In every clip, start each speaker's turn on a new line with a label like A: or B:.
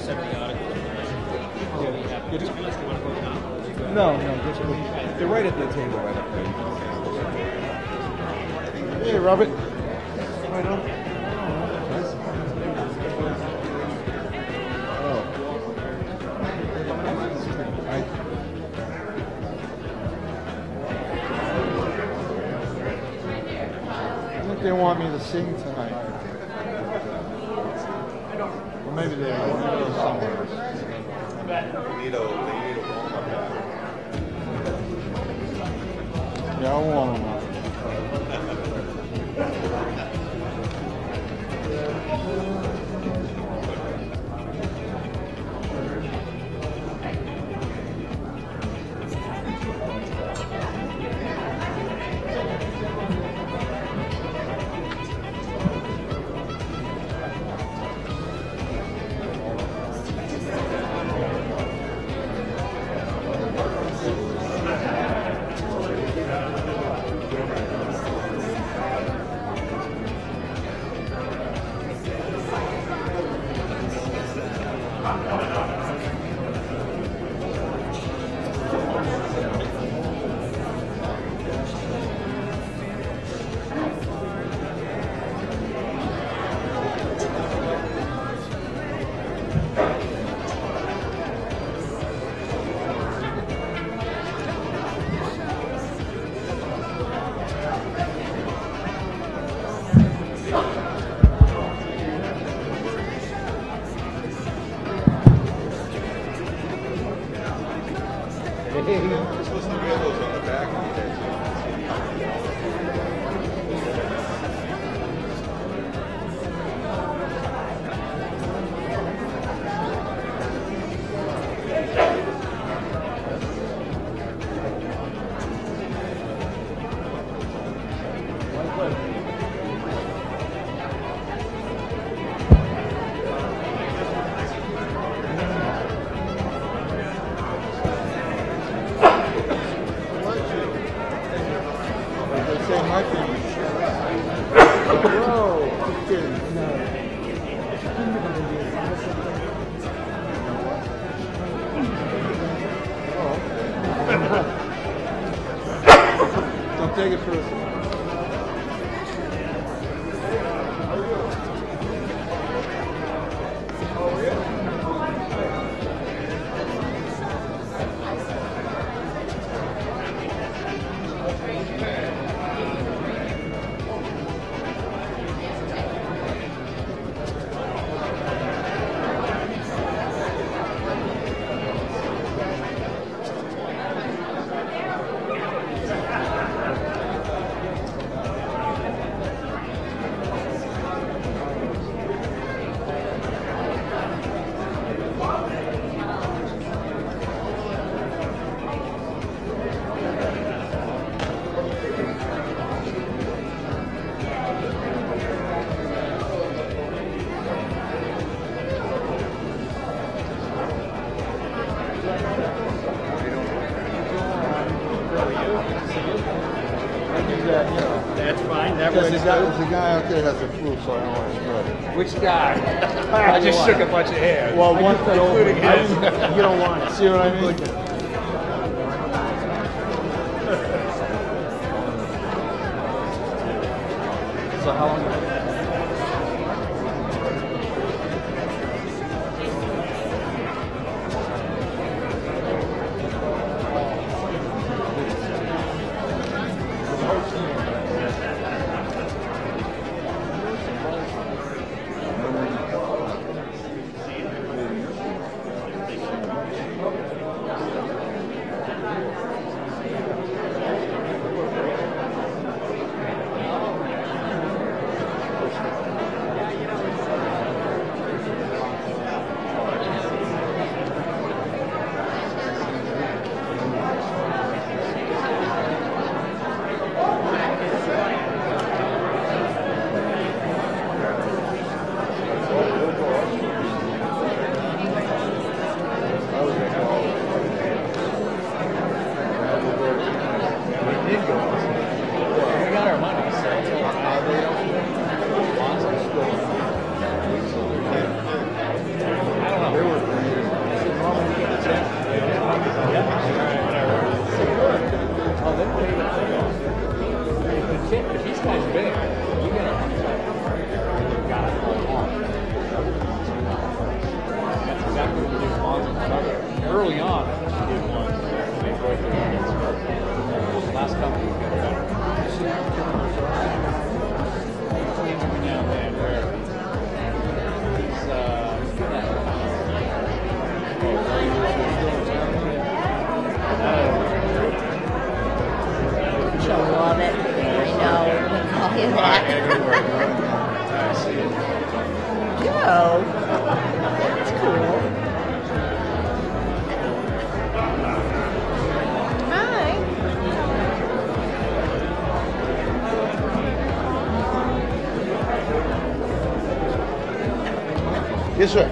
A: set the article.
B: No, just they're right at the table, right up there. Hey, Robert. Right on. They want me to sing tonight. Or maybe they will somewhere.
C: They need a warm-up.
B: Yeah, I'll warm them up.
C: You're supposed to wear those on the back of your head.
B: Don't take it personally.
A: That's fine. That
B: Because
A: works.
B: there's a guy out there that has a flu, so I don't want to spread it.
A: Which guy? I just shook a bunch of hair.
B: Well, one
A: including his.
B: you don't want it. See what I mean? So how long? guy's big. You get a got it all on. That's exactly what we did long early on. I think we did one. We enjoyed it. The last company we got better. Between now and then, where
D: She'll love it. I know. We call you that. Joe. That's cool. Hi.
C: Yes, sir.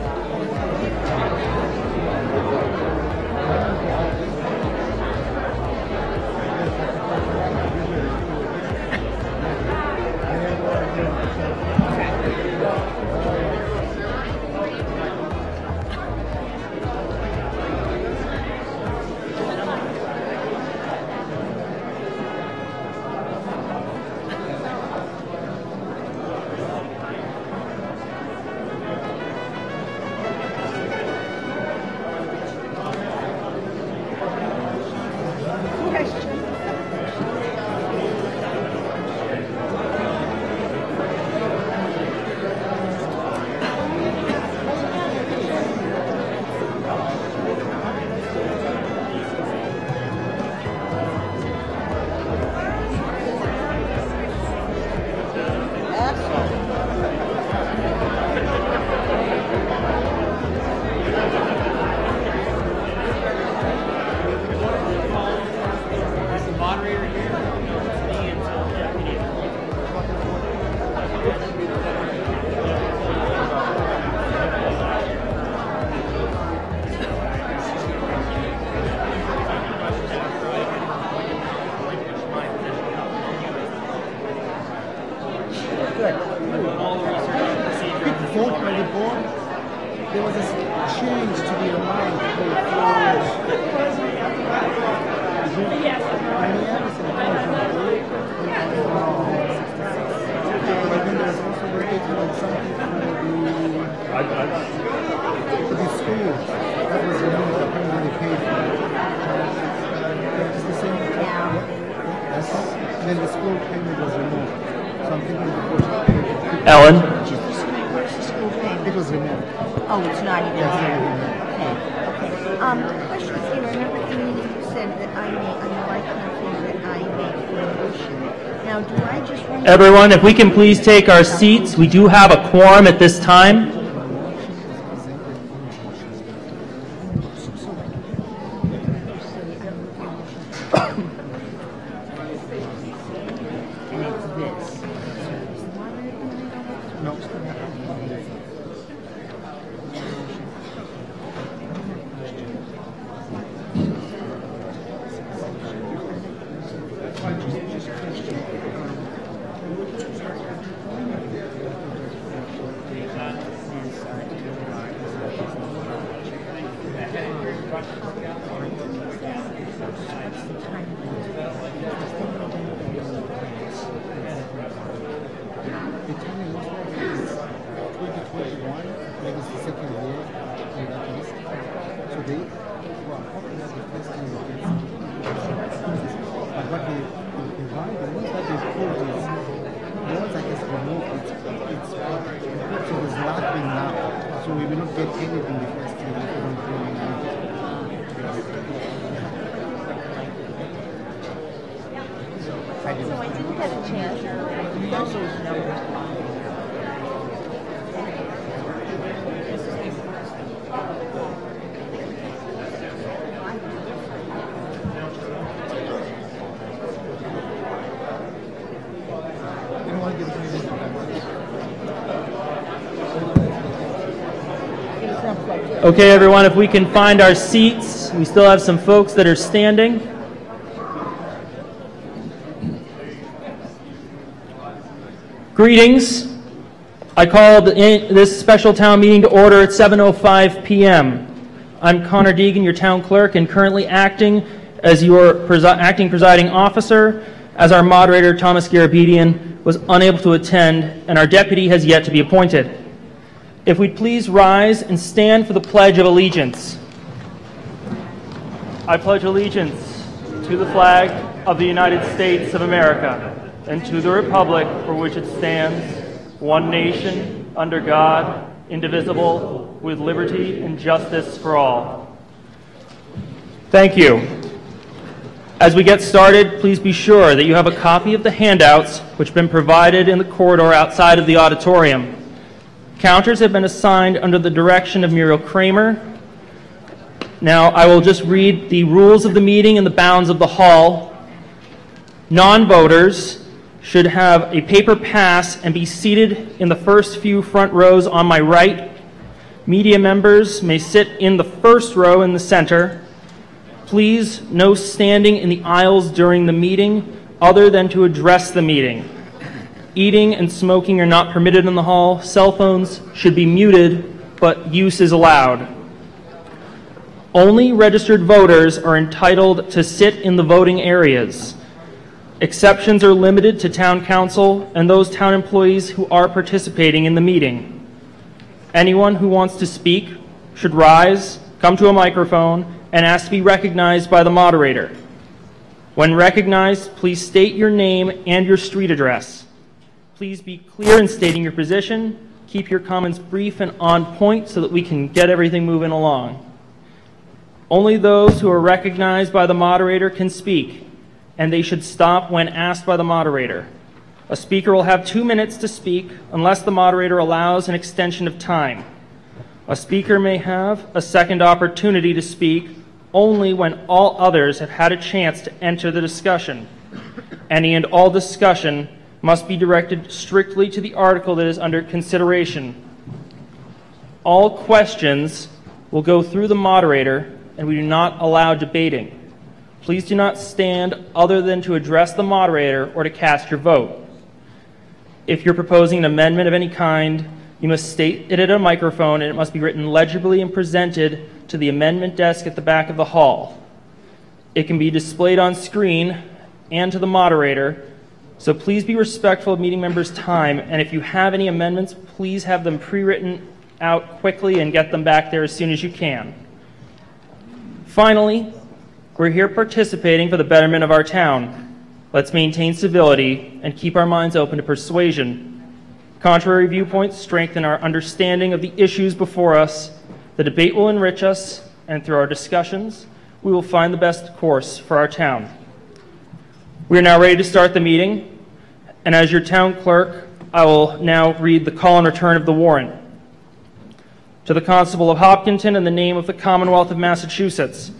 E: There was a change to the amount for the school. That was removed. Apparently they paid for it. It's the same. Yes. Then the school payment was removed. So I'm thinking the portion paid.
F: Ellen?
D: Where's the school payment?
E: It was removed.
D: Oh, it's not even
E: Yes,
D: there.
E: it's
D: Okay. The question is, you remember the meeting you said that I make, I can't think that I make the motion. Now, do I just run?
F: Everyone, if we can please take our seats. We do have a quorum at this time. Okay, everyone, if we can find our seats. We still have some folks that are standing. Greetings. I called this special town meeting to order at 7:05 p.m. I'm Connor Deegan, your town clerk, and currently acting as your acting presiding officer. as our moderator, Thomas Garabedian, was unable to attend, and our deputy has yet to be appointed. If we'd please rise and stand for the Pledge of Allegiance. I pledge allegiance to the flag of the United States of America and to the republic for which it stands, one nation, under God, indivisible, with liberty and justice for all. Thank you. As we get started, please be sure that you have a copy of the handouts which have been provided in the corridor outside of the auditorium. Counters have been assigned under the direction of Muriel Kramer. Now, I will just read the rules of the meeting and the bounds of the hall. Non-voters should have a paper pass and be seated in the first few front rows on my right. Media members may sit in the first row in the center. Please, no standing in the aisles during the meeting other than to address the meeting. Eating and smoking are not permitted in the hall. Cell phones should be muted, but use is allowed. Only registered voters are entitled to sit in the voting areas. Exceptions are limited to town council and those town employees who are participating in the meeting. Anyone who wants to speak should rise, come to a microphone, and ask to be recognized by the moderator. When recognized, please state your name and your street address. Please be clear in stating your position. Keep your comments brief and on point so that we can get everything moving along. Only those who are recognized by the moderator can speak, and they should stop when asked by the moderator. A speaker will have 2 minutes to speak unless the moderator allows an extension of time. A speaker may have a second opportunity to speak only when all others have had a chance to enter the discussion. Any and all discussion must be directed strictly to the article that is under consideration. All questions will go through the moderator, and we do not allow debating. Please do not stand other than to address the moderator or to cast your vote. If you're proposing an amendment of any kind, you must state it at a microphone, and it must be written legibly and presented to the amendment desk at the back of the hall. It can be displayed on screen and to the moderator, so please be respectful of meeting members' time, and if you have any amendments, please have them pre-written out quickly and get them back there as soon as you can. Finally, we're here participating for the betterment of our town. Let's maintain civility and keep our minds open to persuasion. Contrary viewpoints strengthen our understanding of the issues before us. The debate will enrich us, and through our discussions, we will find the best course for our town. We are now ready to start the meeting, and as your town clerk, I will now read the call and return of the warrant. To the Constable of Hopkinton, in the name of the Commonwealth of Massachusetts,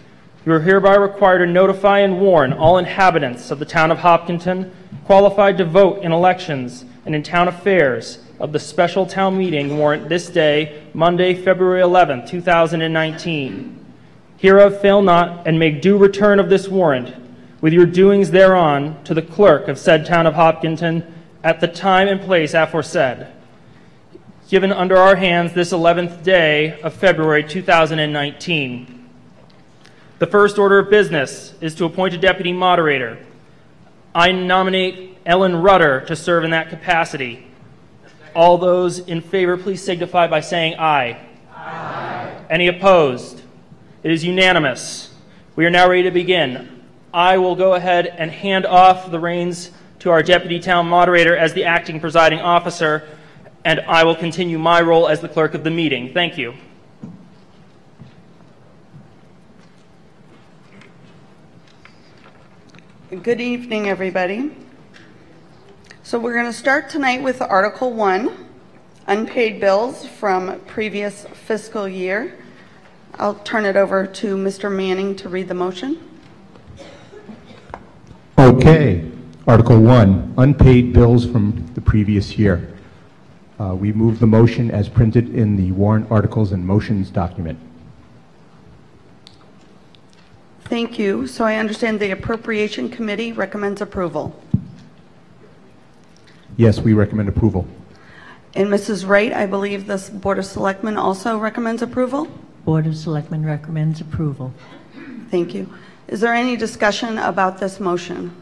F: you are hereby required to notify and warn all inhabitants of the town of Hopkinton qualified to vote in elections and in town affairs of the special town meeting warrant this day, Monday, February 11, 2019. Hereof fail not, and make due return of this warrant, with your doings thereon, to the clerk of said town of Hopkinton, at the time and place aforesaid. Given under our hands this 11th day of February 2019. The first order of business is to appoint a deputy moderator. I nominate Ellen Rudder to serve in that capacity. All those in favor, please signify by saying aye. Aye. Any opposed? It is unanimous. We are now ready to begin. I will go ahead and hand off the reins to our deputy town moderator as the acting presiding officer, and I will continue my role as the clerk of the meeting. Thank you.
G: Good evening, everybody. So we're going to start tonight with Article 1, unpaid bills from previous fiscal year. I'll turn it over to Mr. Manning to read the motion.
H: Okay. Article 1, unpaid bills from the previous year. We move the motion as printed in the warrant articles and motions document.
G: Thank you. So I understand the Appropriation Committee recommends approval.
H: Yes, we recommend approval.
G: And Mrs. Wright, I believe this Board of Selectmen also recommends approval?
D: Board of Selectmen recommends approval.
G: Thank you. Is there any discussion about this motion?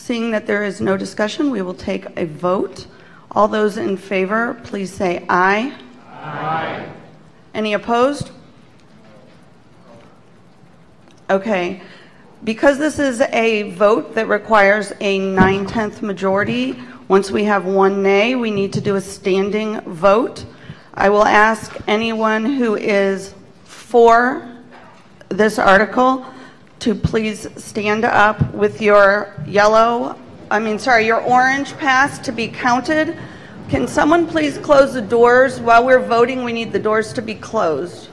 G: Seeing that there is no discussion, we will take a vote. All those in favor, please say aye. Aye. Any opposed? Okay. Because this is a vote that requires a 9/10 majority, once we have one nay, we need to do a standing vote. I will ask anyone who is for this article to please stand up with your your orange pass to be counted. Can someone please close the doors? While we're voting, we need the doors to be closed.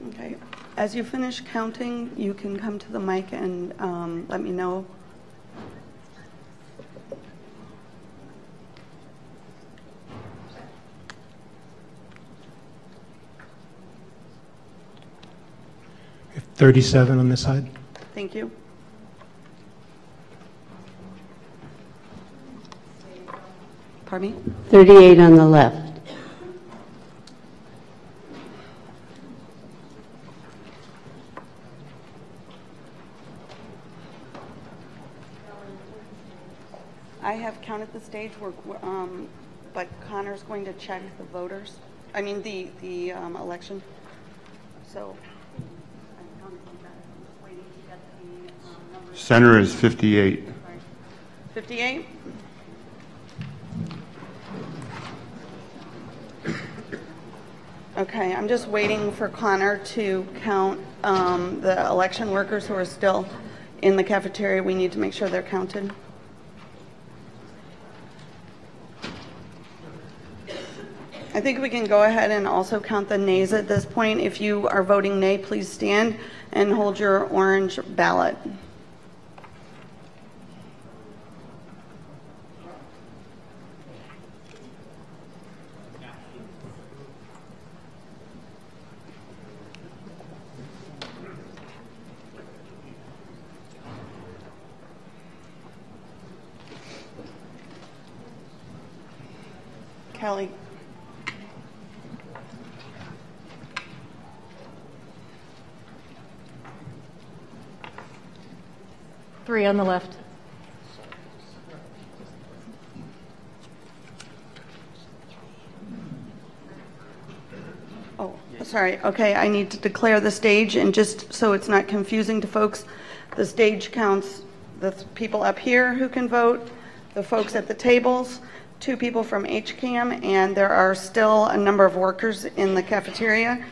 G: Okay. As you finish counting, you can come to the mic and let me know.
I: We have 37 on this side.
G: Thank you. Pardon me?
J: 38 on the left.
G: I have counted the stage, but Connor's going to check the voters. I mean the election. So I'm waiting to get the numbers.
C: Center is 58.
G: 58. Okay, I'm just waiting for Connor to count the election workers who are still in the cafeteria. We need to make sure they're counted. I think we can go ahead and also count the nays at this point. If you are voting nay, please stand and hold your orange ballot. Kelly.
K: Three on the left.
G: Oh, sorry. Okay, I need to declare the stage, and just so it's not confusing to folks, the stage counts the people up here who can vote, the folks at the tables, 2 people from HCAM, and there are still a number of workers in the cafeteria.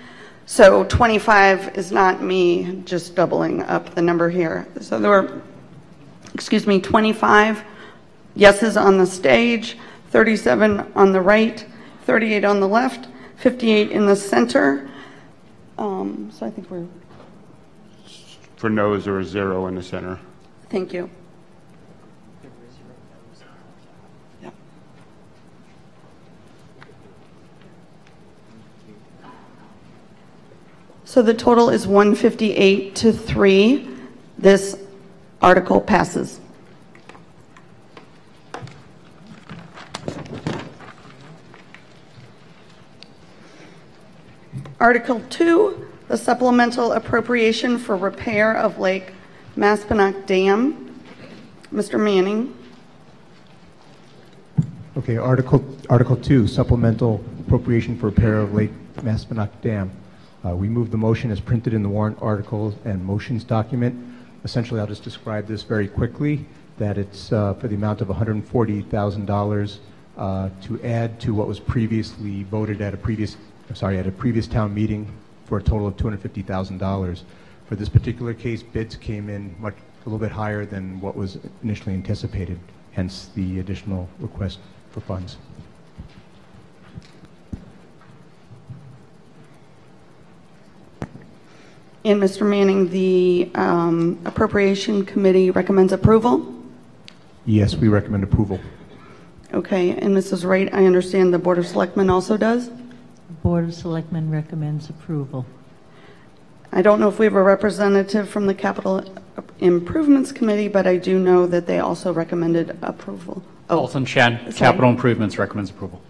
G: So 25 is not me just doubling up the number here. So there were 25 yeses on the stage, 37 on the right, 38 on the left, 58 in the center. So I think we're...
C: For no's, there is 0 in the center.
G: Thank you. Yep. So the total is 158 to 3. This article passes. Article 2, the supplemental appropriation for repair of Lake Maspinock Dam. Mr. Manning.
H: Okay, Article 2, supplemental appropriation for repair of Lake Maspinock Dam. We move the motion as printed in the warrant articles and motions document. Essentially, I'll just describe this very quickly, that it's for the amount of $140,000 to add to what was previously voted at a previous town meeting for a total of $250,000. For this particular case, bids came in a little bit higher than what was initially anticipated, hence the additional request for funds.
G: And Mr. Manning, the Appropriation Committee recommends approval?
H: Yes, we recommend approval.
G: Okay, and Mrs. Wright, I understand the Board of Selectmen also does?
J: Board of Selectmen recommends approval.
G: I don't know if we have a representative from the Capital Improvements Committee, but I do know that they also recommended approval.
L: Alton Chen,
G: sorry.
L: Capital Improvements recommends approval.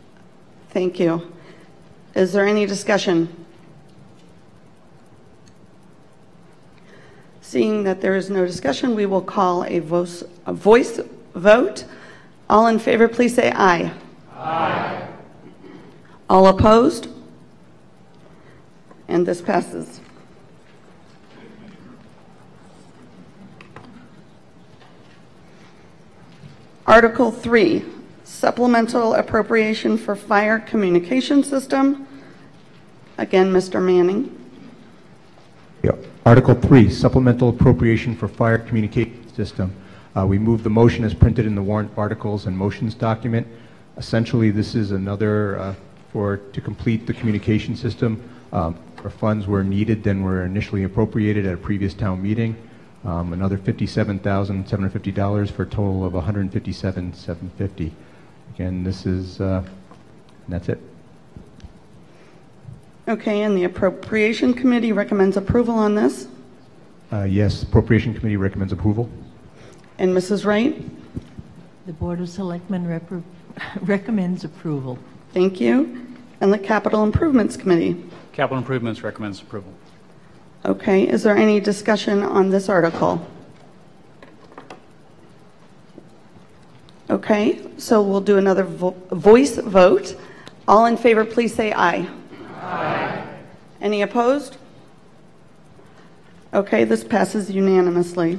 G: Thank you. Is there any discussion? Seeing that there is no discussion, we will call a voice vote. All in favor, please say aye. Aye. All opposed? And this passes. Article 3, Supplemental Appropriation for Fire Communication System. Again, Mr. Manning.
H: Yeah. Article 3, Supplemental Appropriation for Fire Communication System. We move the motion as printed in the warrant articles and motions document. Essentially, this is another to complete the communication system. Our funds were needed than were initially appropriated at a previous town meeting. Another $57,750 for a total of $157,750. Again, this is, that's it.
G: Okay, and the Appropriation Committee recommends approval on this.
H: Yes, Appropriation Committee recommends approval.
G: And Mrs. Wright?
J: The Board of Selectmen recommends approval.
G: Thank you. And the Capital Improvements Committee?
L: Capital Improvements recommends approval.
G: Okay, is there any discussion on this article? Okay, so we'll do another voice vote. All in favor, please say aye. Aye. Any opposed? Okay, this passes unanimously.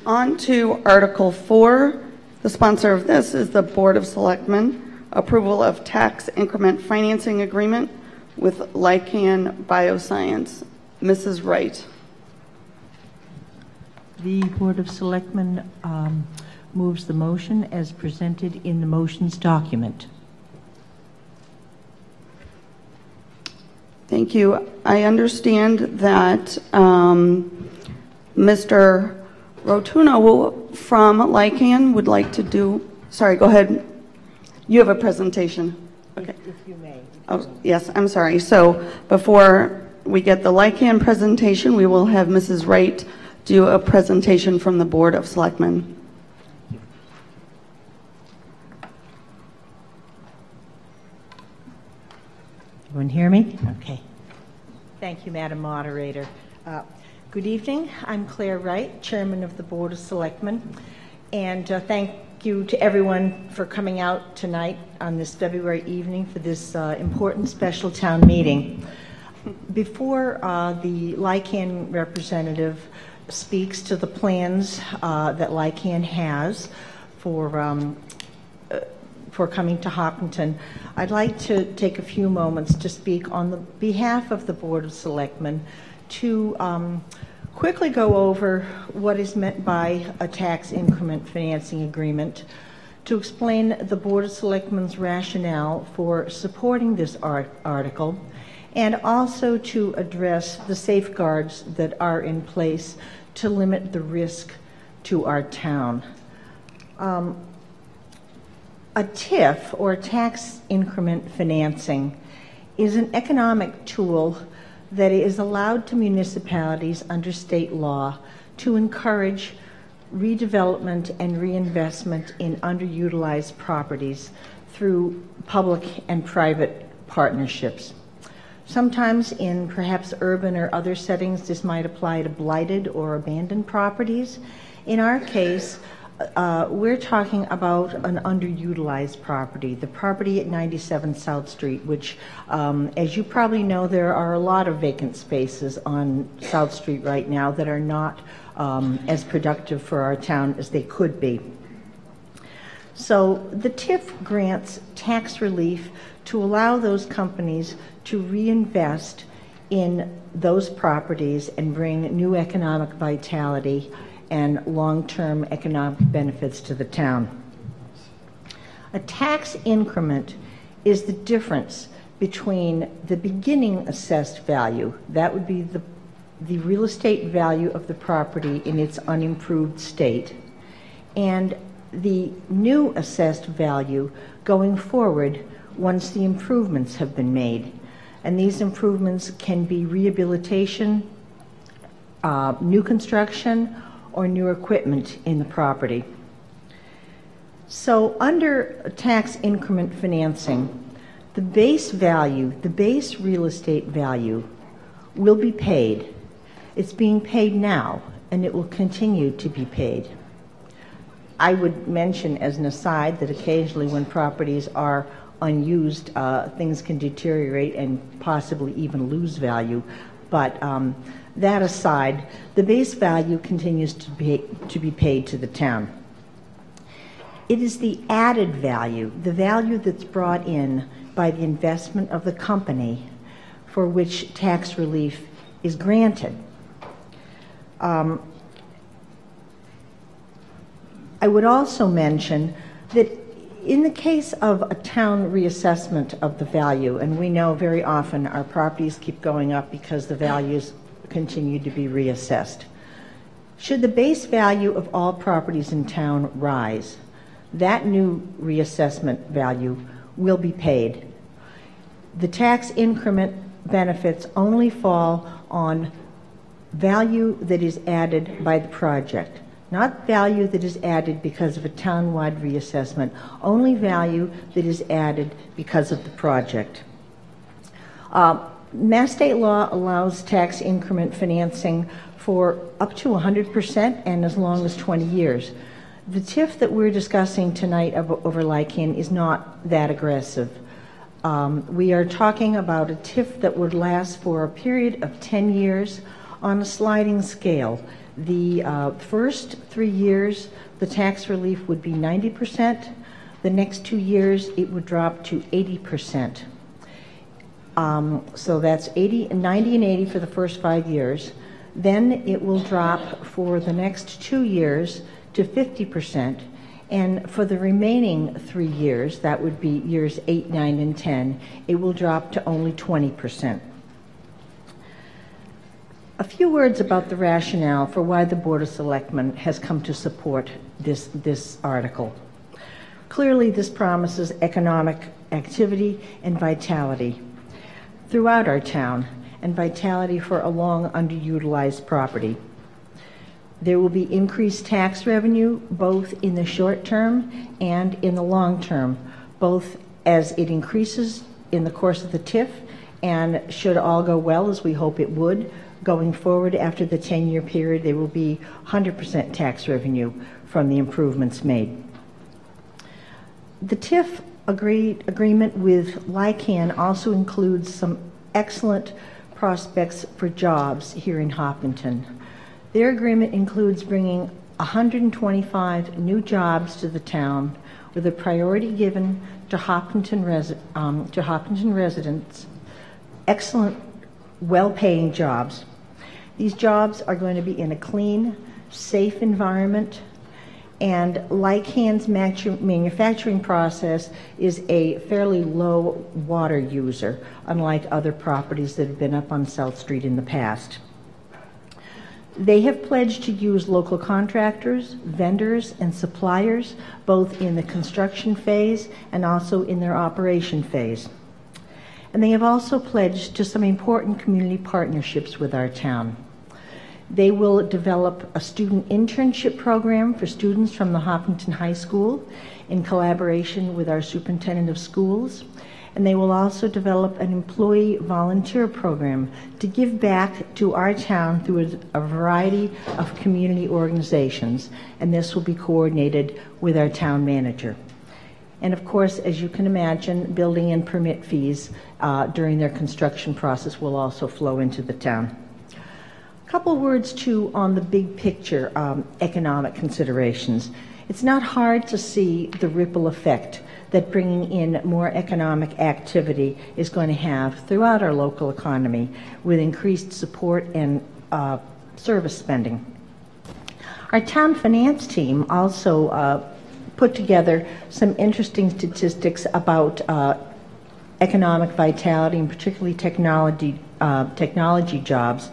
G: On to Article 4. The sponsor of this is the Board of Selectmen. Approval of tax increment financing agreement with Lycan Bioscience. Mrs. Wright.
J: The Board of Selectmen moves the motion as presented in the motions document.
G: Thank you. I understand that Mr. Rotuno from Lycan would like to do, sorry, go ahead. You have a presentation. Okay.
J: If you may.
G: Oh, yes, I'm sorry. So before we get the Lycan presentation, we will have Mrs. Wright do a presentation from the Board of Selectmen.
J: Everyone hear me? Okay. Thank you, Madam Moderator. Good evening. I'm Claire Wright, Chairman of the Board of Selectmen, and thank you to everyone for coming out tonight on this February evening for this important special town meeting. Before the Lycan representative speaks to the plans that Lycan has for coming to Hopkinton, I'd like to take a few moments to speak on the behalf of the Board of Selectmen to quickly go over what is meant by a tax increment financing agreement, to explain the Board of Selectmen's rationale for supporting this article, and also to address the safeguards that are in place to limit the risk to our town. A TIF, or tax increment financing, is an economic tool that is allowed to municipalities under state law to encourage redevelopment and reinvestment in underutilized properties through public and private partnerships. Sometimes in perhaps urban or other settings, this might apply to blighted or abandoned properties. In our case, we're talking about an underutilized property, the property at 97 South Street, which, as you probably know, there are a lot of vacant spaces on South Street right now that are not as productive for our town as they could be. So the TIF grants tax relief to allow those companies to reinvest in those properties and bring new economic vitality and long-term economic benefits to the town. A tax increment is the difference between the beginning assessed value, that would be the real estate value of the property in its unimproved state, and the new assessed value going forward once the improvements have been made. And these improvements can be rehabilitation, new construction, or new equipment in the property. So under tax increment financing, the base value, the base real estate value will be paid. It's being paid now, and it will continue to be paid. I would mention as an aside that occasionally when properties are unused, things can deteriorate and possibly even lose value. But that aside, the base value continues to be paid to the town. It is the added value, the value that's brought in by the investment of the company for which tax relief is granted. I would also mention that in the case of a town reassessment of the value, and we know very often our properties keep going up because the values continue to be reassessed. Should the base value of all properties in town rise, that new reassessment value will be paid. The tax increment benefits only fall on value that is added by the project, not value that is added because of a town-wide reassessment, only value that is added because of the project. Mass state law allows tax increment financing for up to 100% and as long as 20 years. The TIF that we're discussing tonight over Lycan is not that aggressive. We are talking about a TIF that would last for a period of 10 years on a sliding scale. The first 3 years, the tax relief would be 90%. The next 2 years, it would drop to 80%. So that's 90 and 80 for the first 5 years. Then it will drop for the next 2 years to 50%. And for the remaining 3 years, that would be years 8, 9, and 10, it will drop to only 20%. A few words about the rationale for why the Board of Selectmen has come to support this article. Clearly, this promises economic activity and vitality throughout our town, and vitality for a long underutilized property. There will be increased tax revenue both in the short term and in the long term, both as it increases in the course of the TIF and should all go well, as we hope it would, going forward after the 10-year period, there will be 100% tax revenue from the improvements made. The TIF agreement with Lycan also includes some excellent prospects for jobs here in Hopkinton. Their agreement includes bringing 125 new jobs to the town with a priority given to Hopkinton residents, excellent, well-paying jobs. These jobs are going to be in a clean, safe environment, and Lycan's manufacturing process is a fairly low water user, unlike other properties that have been up on South Street in the past. They have pledged to use local contractors, vendors, and suppliers, both in the construction phase and also in their operation phase. And they have also pledged to some important community partnerships with our town. They will develop a student internship program for students from the Hopkinton High School in collaboration with our superintendent of schools. And they will also develop an employee volunteer program to give back to our town through a variety of community organizations. And this will be coordinated with our town manager. And of course, as you can imagine, building and permit fees during their construction process will also flow into the town. A couple words too on the big picture economic considerations. It's not hard to see the ripple effect that bringing in more economic activity is going to have throughout our local economy with increased support and service spending. Our town finance team also put together some interesting statistics about economic vitality, and particularly technology jobs,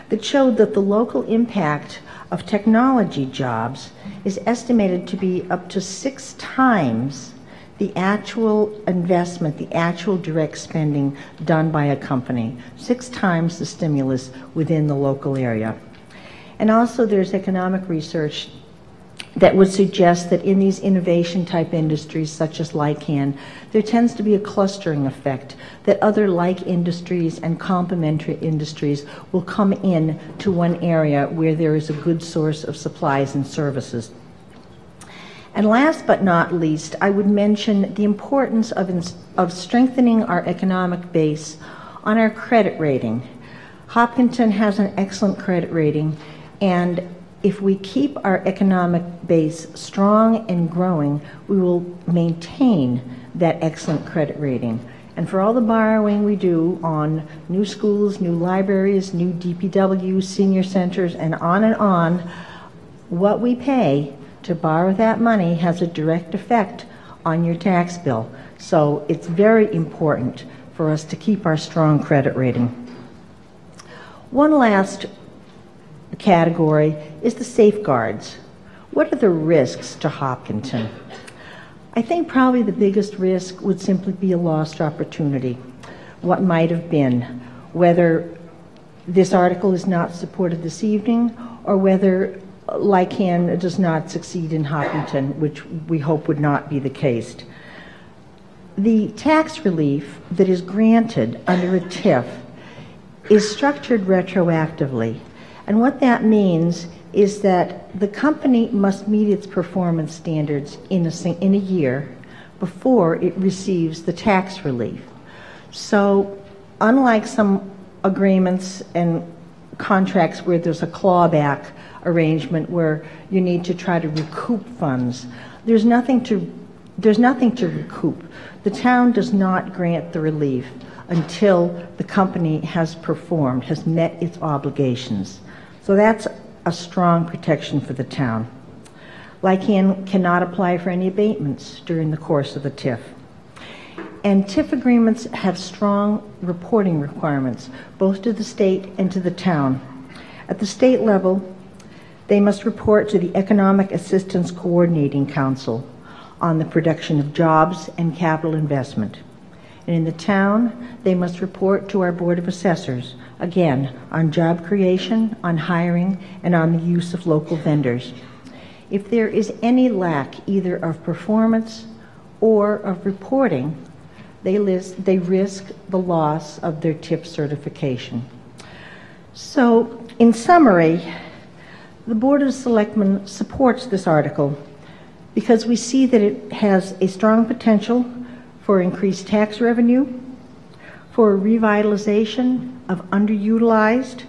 J: that showed that the local impact of technology jobs is estimated to be up to 6 times the actual investment, the actual direct spending done by a company, 6 times the stimulus within the local area. And also there's economic research that would suggest that in these innovation type industries such as LICAN, there tends to be a clustering effect, that other like industries and complementary industries will come in to one area where there is a good source of supplies and services. And last but not least, I would mention the importance of strengthening our economic base on our credit rating. Hopkinton has an excellent credit rating, and if we keep our economic base strong and growing, we will maintain that excellent credit rating. And for all the borrowing we do on new schools, new libraries, new DPW, senior centers, and on, what we pay to borrow that money has a direct effect on your tax bill. So it's very important for us to keep our strong credit rating. One last category is the safeguards. What are the risks to Hopkinton? I think probably the biggest risk would simply be a lost opportunity. What might have been, whether this article is not supported this evening or whether LICAN does not succeed in Hopkinton, which we hope would not be the case. The tax relief that is granted under a TIF is structured retroactively. And what that means is that the company must meet its performance standards in a year before it receives the tax relief. So unlike some agreements and contracts where there's a clawback arrangement where you need to try to recoup funds, there's nothing to recoup. The town does not grant the relief until the company has performed, has met its obligations. So that's a strong protection for the town. LICAN cannot apply for any abatements during the course of the TIF. And TIF agreements have strong reporting requirements, both to the state and to the town. At the state level, they must report to the Economic Assistance Coordinating Council on the production of jobs and capital investment. And in the town, they must report to our Board of Assessors, again, on job creation, on hiring, and on the use of local vendors. If there is any lack either of performance or of reporting, they risk the loss of their TIF certification. So, in summary, the Board of Selectmen supports this article because we see that it has a strong potential for increased tax revenue, for revitalization of underutilized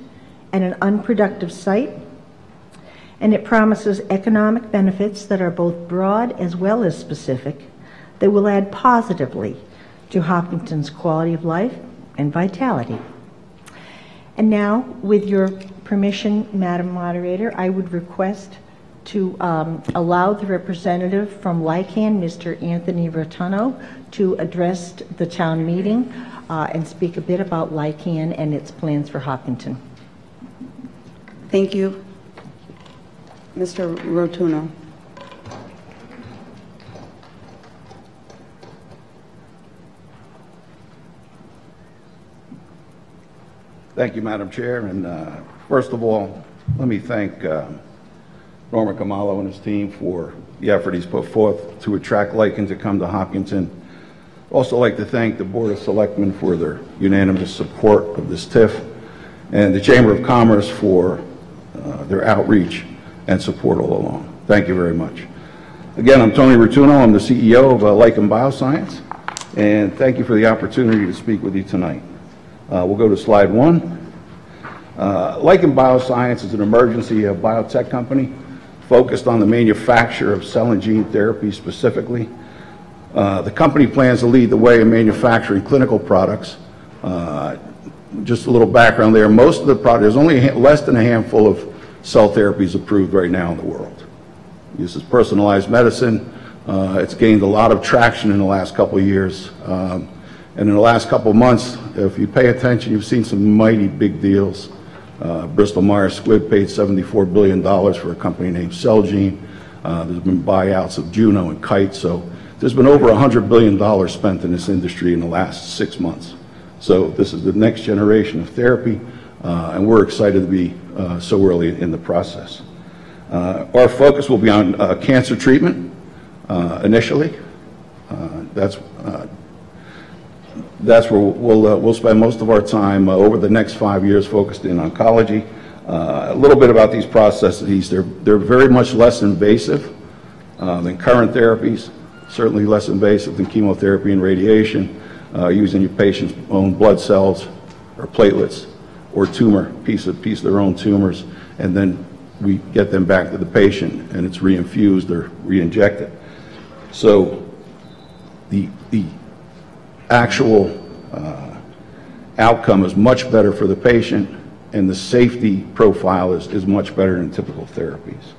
J: and an unproductive site, and it promises economic benefits that are both broad as well as specific that will add positively to Hopkinton's quality of life and vitality. And now, with your permission, Madam Moderator, I would request to allow the representative from LICAN, Mr. Anthony Rotuno, to address the town meeting and speak a bit about LICAN and its plans for Hopkinton.
G: Thank you, Mr. Rotuno.
C: Thank you, Madam Chair. And first of all, let me thank Norman Kamalo and his team for the effort he's put forth to attract LICAN to come to Hopkinton. Also like to thank the Board of Selectmen for their unanimous support of this TIF and the Chamber of Commerce for their outreach and support all along. Thank you very much. Again, I'm Tony Rotuno. I'm the CEO of LICAN Bioscience, and thank you for the opportunity to speak with you tonight. We'll go to slide 1. LICAN Bioscience is an emergency biotech company focused on the manufacture of cell and gene therapy specifically. The company plans to lead the way in manufacturing clinical products. Just a little background there. Most of the products, there's only less than a handful of cell therapies approved right now in the world. This is personalized medicine. It's gained a lot of traction in the last couple of years. And in the last couple of months, if you pay attention, you've seen some mighty big deals. Bristol Myers Squibb paid $74 billion for a company named Celgene. There's been buyouts of Juno and Kite. So there's been over $100 billion spent in this industry in the last 6 months. So this is the next generation of therapy, and we're excited to be so early in the process. Our focus will be on cancer treatment initially. That's where we'll spend most of our time over the next 5 years focused in oncology. A little bit about these processes. They're very much less invasive than current therapies, certainly less invasive than chemotherapy and radiation, using your patient's own blood cells or platelets or piece of their own tumors, and then we get them back to the patient and it's reinfused or re-injected. So the actual outcome is much better for the patient, and the safety profile is much better than typical therapies.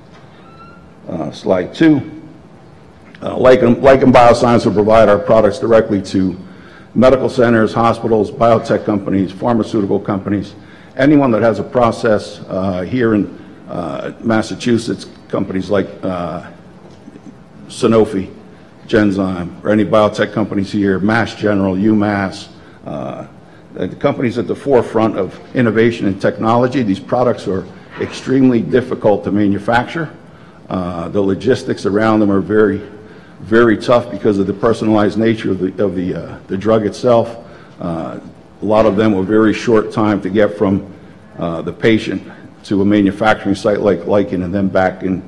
C: Slide 2. Lichen Bioscience will provide our products directly to medical centers, hospitals, biotech companies, pharmaceutical companies, anyone that has a process here in Massachusetts, companies like Sanofi, Genzyme, or any biotech companies here, Mass General, UMass, the companies at the forefront of innovation and technology. These products are extremely difficult to manufacture. The logistics around them are very, very tough because of the personalized nature of the drug itself. A lot of them were very short time to get from the patient to a manufacturing site like Lichen and then back to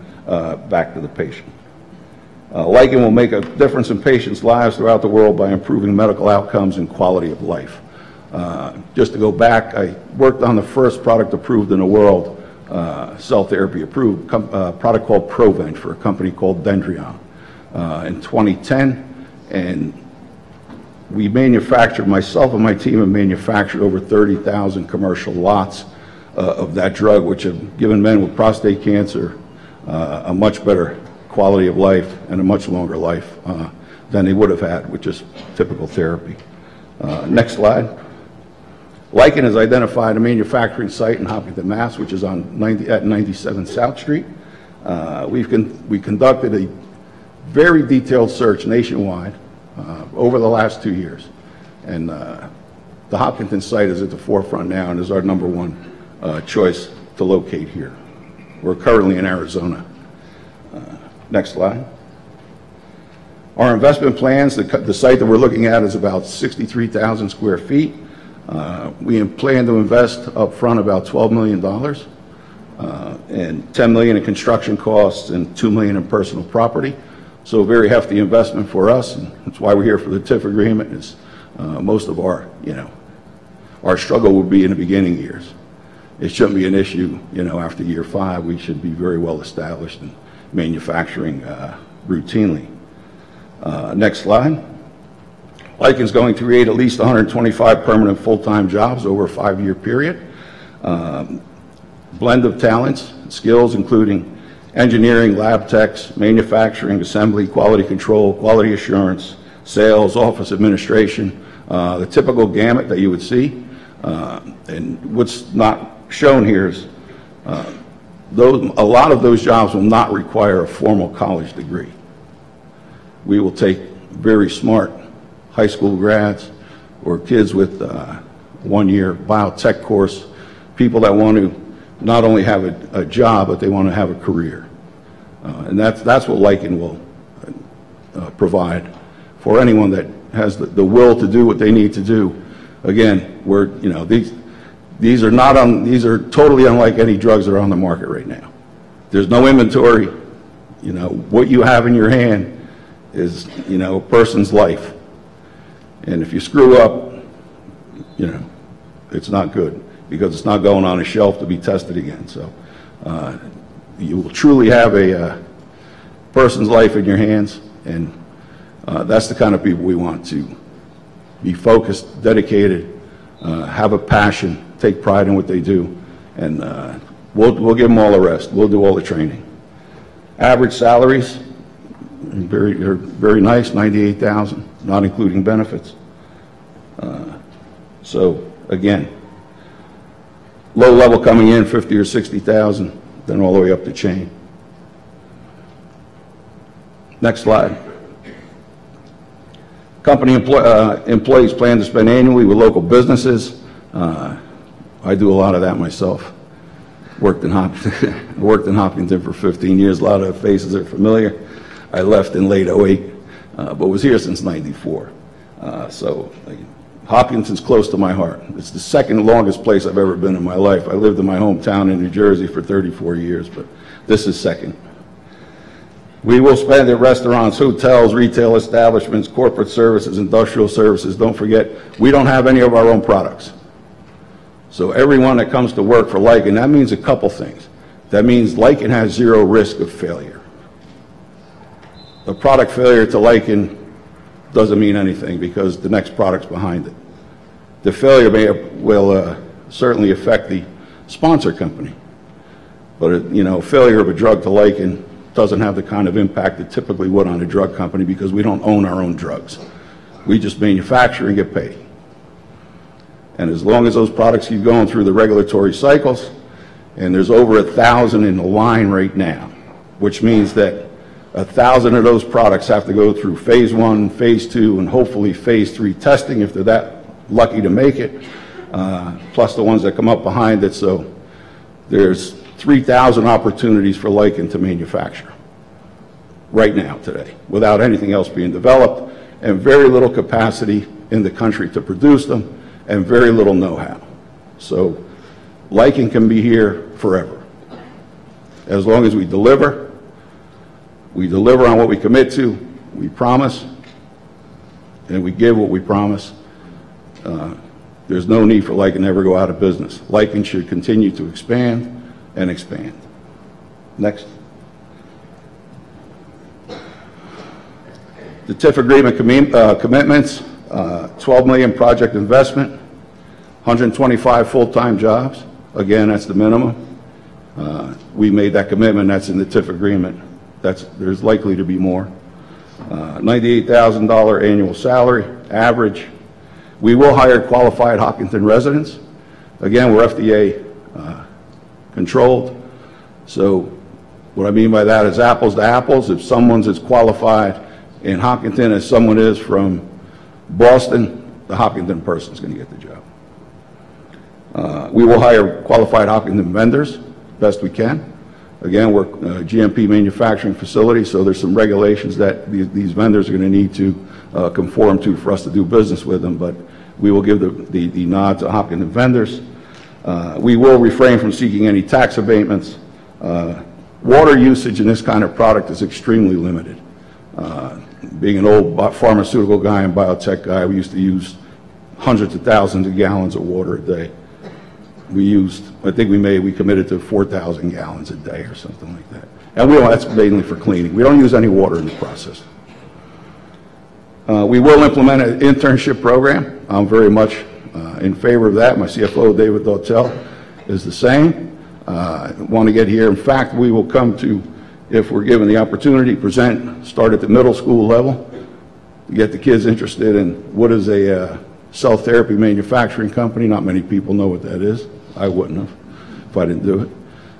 C: the patient. Lichen will make a difference in patients' lives throughout the world by improving medical outcomes and quality of life. Just to go back, I worked on the first product approved in the world, cell therapy approved, a product called Provenge for a company called Dendreon in 2010, and we manufactured, myself and my team have manufactured over 30,000 commercial lots of that drug, which have given men with prostate cancer a much better quality of life and a much longer life than they would have had with just typical therapy. Next slide. Lichen has identified a manufacturing site in Hopkinton, Mass., which is on 97 South Street. We conducted a very detailed search nationwide over the last 2 years, and the Hopkinton site is at the forefront now and is our #1 choice to locate here. We're currently in Arizona. Next slide. Our investment plans, the site that we're looking at is about 63,000 square feet. We plan to invest up front about $12 million and $10 million in construction costs and $2 million in personal property. So a very hefty investment for us, and that's why we're here for the TIF agreement. Is most of our struggle would be in the beginning years. It shouldn't be an issue, after year 5. We should be very well established in manufacturing routinely. Next slide. Lichen's going to create at least 125 permanent full-time jobs over a 5-year period. Blend of talents, skills including engineering, lab techs, manufacturing, assembly, quality control, quality assurance, sales, office administration, the typical gamut that you would see. And what's not shown here is a lot of those jobs will not require a formal college degree. We will take very smart high school grads or kids with 1-year biotech course, people that want to not only have a job, but they want to have a career. And that's what Lichen will provide for anyone that has the will to do what they need to do. Again, these are totally unlike any drugs that are on the market right now. There's no inventory. What you have in your hand is, a person's life. And if you screw up, it's not good because it's not going on a shelf to be tested again. So you will truly have a person's life in your hands, and that's the kind of people we want to be focused, dedicated, have a passion, take pride in what they do, and we'll give them all the rest. We'll do all the training. Average salaries, they're very nice, $98,000, not including benefits. So again, low level coming in 50 or 60,000, then all the way up the chain. Next slide. Company employees plan to spend annually with local businesses. I do a lot of that myself. Worked in Hopkinton for 15 years. A lot of faces are familiar. I left in late 08, but was here since 94. So Hopkinton's close to my heart. It's the second longest place I've ever been in my life. I lived in my hometown in New Jersey for 34 years, but this is second. We will spend at restaurants, hotels, retail establishments, corporate services, industrial services. Don't forget, we don't have any of our own products. So everyone that comes to work for Lycan, that means a couple things. That means Lycan has zero risk of failure. A product failure to Lycan doesn't mean anything because the next product's behind it. The failure will certainly affect the sponsor company. But, failure of a drug to Lycan doesn't have the kind of impact it typically would on a drug company because we don't own our own drugs. We just manufacture and get paid. And as long as those products keep going through the regulatory cycles, and there's over 1,000 in the line right now, which means that 1,000 of those products have to go through phase 1, phase 2, and hopefully phase 3 testing if they're that lucky to make it, plus the ones that come up behind it. So there's 3,000 opportunities for Lycan to manufacture right now, today, without anything else being developed, and very little capacity in the country to produce them, and very little know-how. So Lycan can be here forever. As long as we deliver on what we commit to, we promise, and we give what we promise. There's no need for Lycan to ever go out of business. Lycan should continue to expand and expand. Next. The TIF Agreement Commitments, 12 million project investment, 125 full-time jobs. Again, that's the minimum. We made that commitment. That's in the TIF Agreement. There's likely to be more. $98,000 annual salary, average. We will hire qualified Hopkinton residents. Again, we're FDA controlled. So what I mean by that is apples to apples. If someone's as qualified in Hopkinton as someone is from Boston, the Hopkinton person's going to get the job. We will hire qualified Hopkinton vendors best we can. Again, we're a GMP manufacturing facility, so there's some regulations that these vendors are going to need to conform to for us to do business with them, but we will give the nod to Hopkinton vendors. We will refrain from seeking any tax abatements. Water usage in this kind of product is extremely limited. Being an old pharmaceutical guy and biotech guy, we used to use hundreds of thousands of gallons of water a day. We committed to 4,000 gallons a day or something like that. And that's mainly for cleaning. We don't use any water in the process. We will implement an internship program. I'm very much in favor of that. My CFO, David Dautel, is the same. Want to get here. In fact, we will come to, if we're given the opportunity, start at the middle school level to get the kids interested in what is a cell therapy manufacturing company. Not many people know what that is. I wouldn't have if I didn't do it.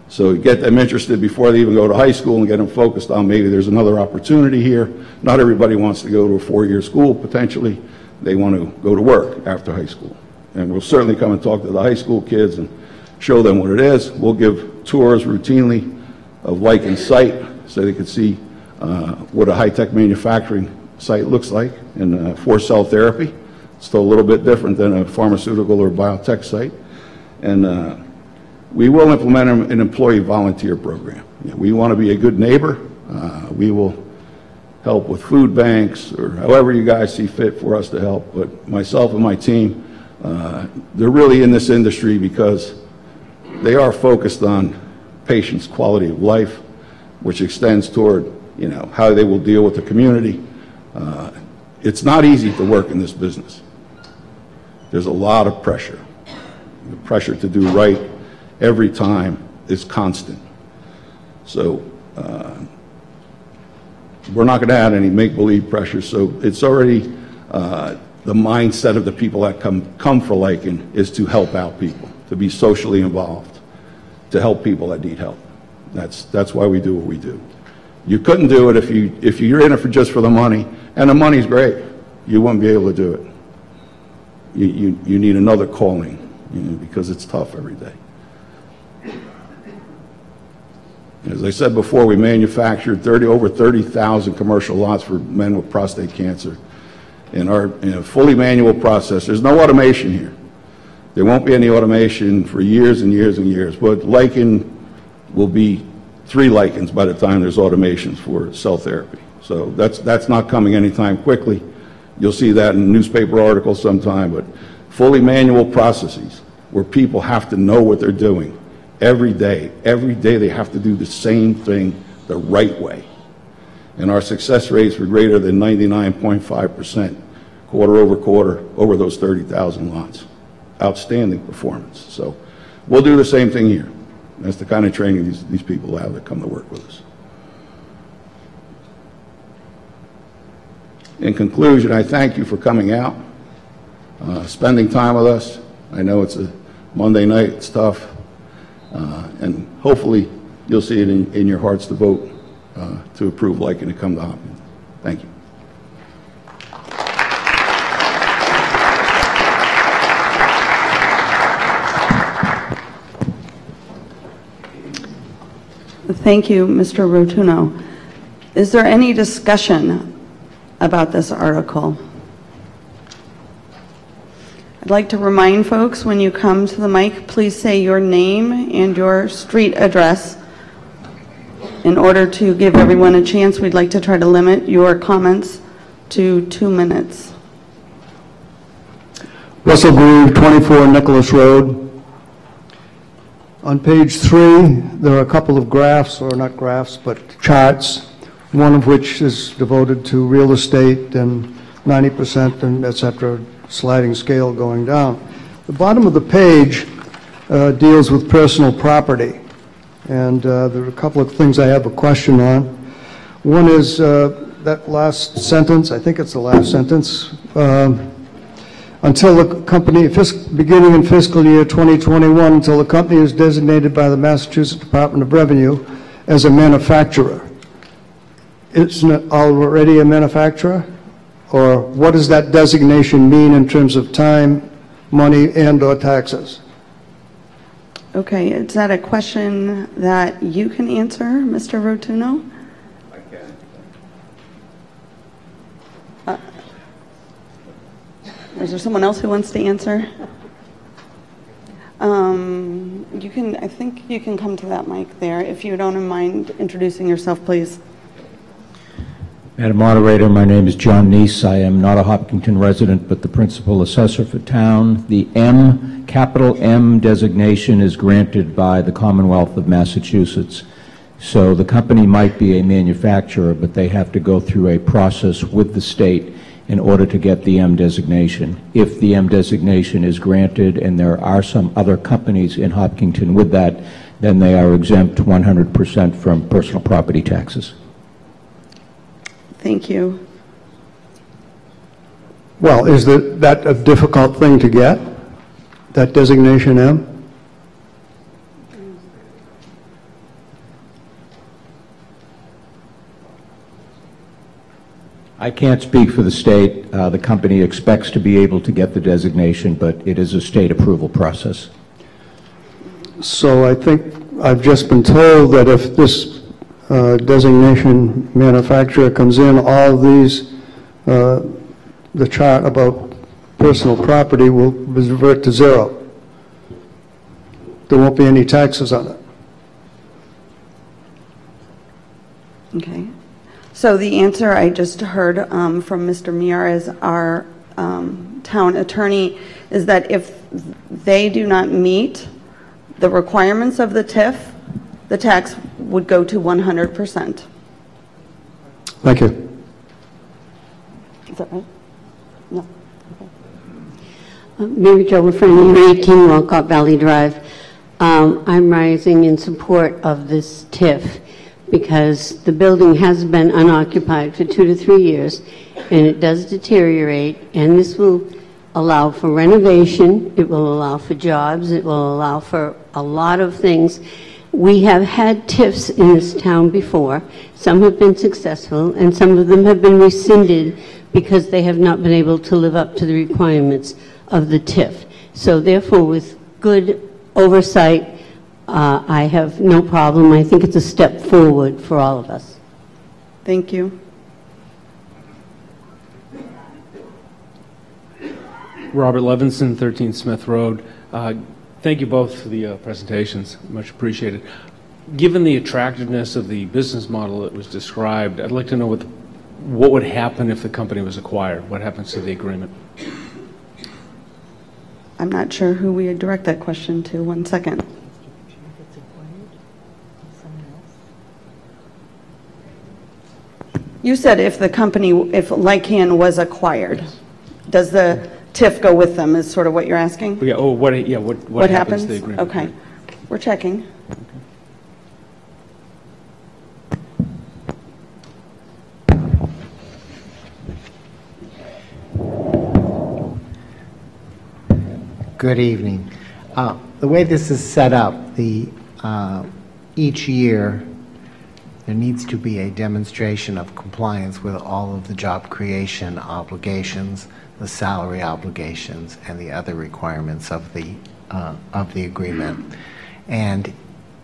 C: So get them interested before they even go to high school and get them focused on maybe there's another opportunity here. Not everybody wants to go to a 4-year school, potentially. They want to go to work after high school. And we'll certainly come and talk to the high school kids and show them what it is. We'll give tours routinely of Lycan's site so they can see what a high-tech manufacturing site looks like and for cell therapy. It's still a little bit different than a pharmaceutical or biotech site. And we will implement an employee volunteer program. We want to be a good neighbor. We will help with food banks or however you guys see fit for us to help. But myself and my team, they're really in this industry because they are focused on patients' quality of life, which extends toward, how they will deal with the community. It's not easy to work in this business. There's a lot of pressure. The pressure to do right every time is constant. So we're not going to add any make-believe pressure. So it's already the mindset of the people that come for Lichen is to help out people, to be socially involved, to help people that need help. That's why we do what we do. You couldn't do it if you're in it just for the money, and the money's great. You wouldn't be able to do it. You need another calling, because it's tough every day. As I said before, we manufactured over 30,000 commercial lots for men with prostate cancer in a fully manual process. There's no automation here. There won't be any automation for years and years and years, but Lichen will be 3 lichens by the time there's automations for cell therapy. So that's not coming anytime quickly. You'll see that in newspaper articles sometime, but fully manual processes where people have to know what they're doing every day. Every day they have to do the same thing the right way. And our success rates were greater than 99.5% quarter over quarter over those 30,000 lots. Outstanding performance. So we'll do the same thing here. That's the kind of training these people have that come to work with us. In conclusion, I thank you for coming out, spending time with us. I know it's a Monday night, it's tough, and hopefully you'll see it in your hearts to vote to approve Lichen to come to Hopkins. Thank you.
G: Thank you, Mr. Rotuno. Is there any discussion about this article? I'd like to remind folks, when you come to the mic, please say your name and your street address. In order to give everyone a chance, we'd like to try to limit your comments to 2 minutes.
M: Russell Groove, 24 Nicholas Road. On page 3, there are a couple of graphs, or not graphs, but charts, one of which is devoted to real estate and 90% and et cetera, sliding scale going down. The bottom of the page deals with personal property. And there are a couple of things I have a question on. One is that last sentence, I think it's the last sentence, until the company, beginning in fiscal year 2021, until the company is designated by the Massachusetts Department of Revenue as a manufacturer. Isn't it already a manufacturer? Or what does that designation mean in terms of time, money, and or taxes?
G: Okay, is that a question that you can answer, Mr. Rotuno?
C: I can.
G: Is there someone else who wants to answer? I think you can come to that mic there. If you don't mind introducing yourself, please.
N: Madam Moderator, my name is John Neese. I am not a Hopkinton resident, but the principal assessor for town. The capital M designation is granted by the Commonwealth of Massachusetts. So the company might be a manufacturer, but they have to go through a process with the state in order to get the M designation. If the M designation is granted and there are some other companies in Hopkinton with that, then they are exempt 100% from personal property taxes.
G: Thank you.
M: Well, is that a difficult thing to get, that designation M?
N: I can't speak for the state. The company expects to be able to get the designation, but it is a state approval process.
M: So I think I've just been told that if this designation manufacturer comes in, all these, the chart about personal property will revert to zero. There won't be any taxes on it.
G: Okay. So the answer I just heard from Mr. Miar as our town attorney is that if they do not meet the requirements of the TIF, the tax would go to 100%.
M: Thank you.
G: Is that right? No. Okay.
O: Mary Jo Lafreniere, 18 Walcott Valley Drive. I'm rising in support of this TIF because the building has been unoccupied for 2 to 3 years, and it does deteriorate, and this will allow for renovation, it will allow for jobs, it will allow for a lot of things. We have had TIFs in this town before. Some have been successful, and some of them have been rescinded because they have not been able to live up to the requirements of the TIF. So therefore, with good oversight, I have no problem. I think it's a step forward for all of us.
G: Thank you.
P: Robert Levinson, 13 Smith Road. Thank you both for the presentations. Much appreciated. Given the attractiveness of the business model that was described, I'd like to know what would happen if the company was acquired. What happens to the agreement?
G: I'm not sure who we direct that question to. One second. You said if Lycan was acquired, does the TIF go with them is sort of what you're asking?
P: Yeah, what happens to the agreement?
G: Okay, we're checking.
Q: Good evening. The way this is set up, each year there needs to be a demonstration of compliance with all of the job creation obligations, the salary obligations, and the other requirements of the agreement. And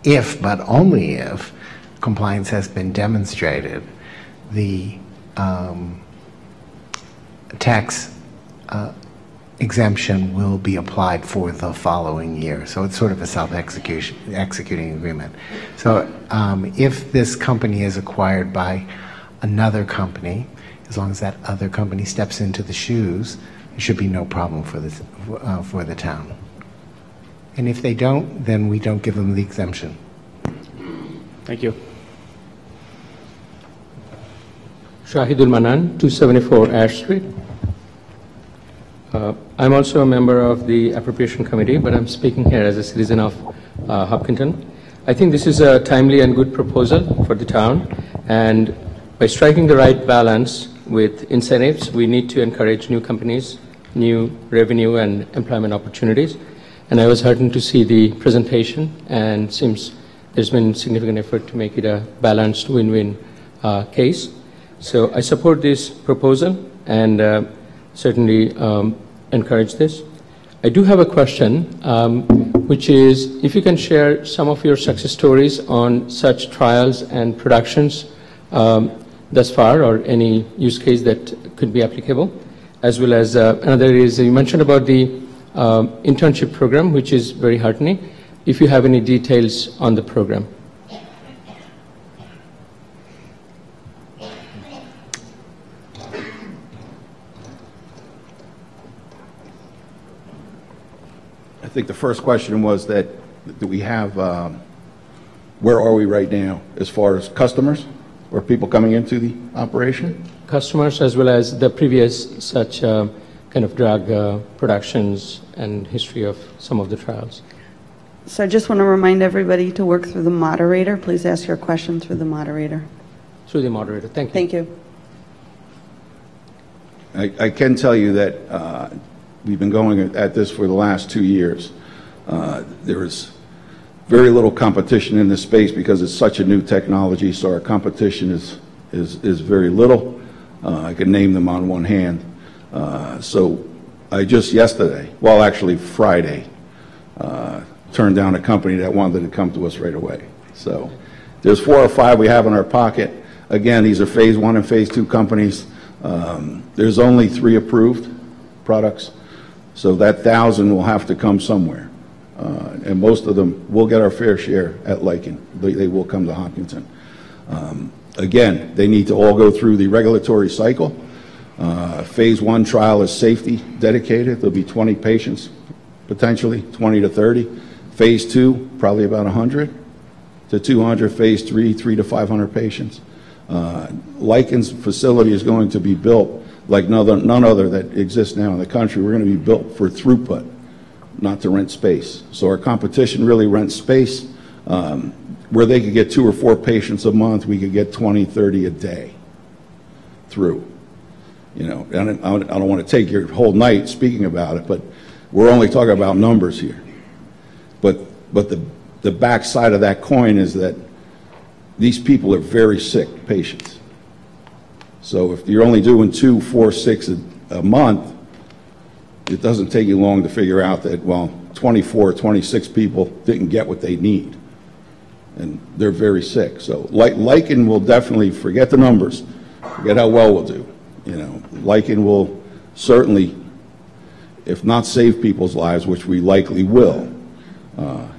Q: if, but only if, compliance has been demonstrated, the tax exemption will be applied for the following year. So it's sort of a self-executing agreement. So if this company is acquired by another company, as long as that other company steps into the shoes, there should be no problem for the town. And if they don't, then we don't give them the exemption.
P: Thank you.
R: Shahidul Manan, 274 Ash Street. I'm also a member of the Appropriation Committee, but I'm speaking here as a citizen of Hopkinton. I think this is a timely and good proposal for the town, and by striking the right balance with incentives, we need to encourage new companies, new revenue and employment opportunities. And I was heartened to see the presentation, and seems there's been significant effort to make it a balanced win-win case. So I support this proposal and certainly encourage this. I do have a question, which is if you can share some of your success stories on such trials and productions thus far, or any use case that could be applicable, as well as another is you mentioned about the internship program, which is very heartening. If you have any details on the program.
C: I think the first question was that do we have, where are we right now as far as customers or people coming into the operation?
R: Customers, as well as the previous such kind of drug productions and history of some of the trials.
G: So I just want to remind everybody to work through the moderator. Please ask your question through the moderator.
R: Through the moderator. Thank you.
G: Thank you.
C: I can tell you that we've been going at this for the last 2 years. There is very little competition in this space because it's such a new technology, so our competition is very little. I can name them on one hand. So I just yesterday, well actually Friday, turned down a company that wanted to come to us right away. So there's 4 or 5 we have in our pocket. Again, these are phase 1 and phase 2 companies. There's only 3 approved products, so that 1,000 will have to come somewhere. And most of them will get our fair share at Lycan. They will come to Hopkinton. Again, they need to all go through the regulatory cycle. Phase 1 trial is safety dedicated. There'll be 20 patients, potentially 20 to 30. Phase 2, probably about 100 to 200. Phase 3, 300 to 500 patients. Lycan's facility is going to be built like none other that exists now in the country. We're going to be built for throughput, not to rent space. So our competition really rents space. Where they could get 2 or 4 patients a month, we could get 20, 30 a day through. You know, and I don't want to take your whole night speaking about it, but we're only talking about numbers here. But the backside of that coin is that these people are very sick patients. So if you're only doing 2, 4, 6 a month, it doesn't take you long to figure out that, well, 24, 26 people didn't get what they need. And they're very sick. So Lichen will definitely, forget the numbers, forget how well we'll do. You know, Lichen will certainly, if not save people's lives, which we likely will,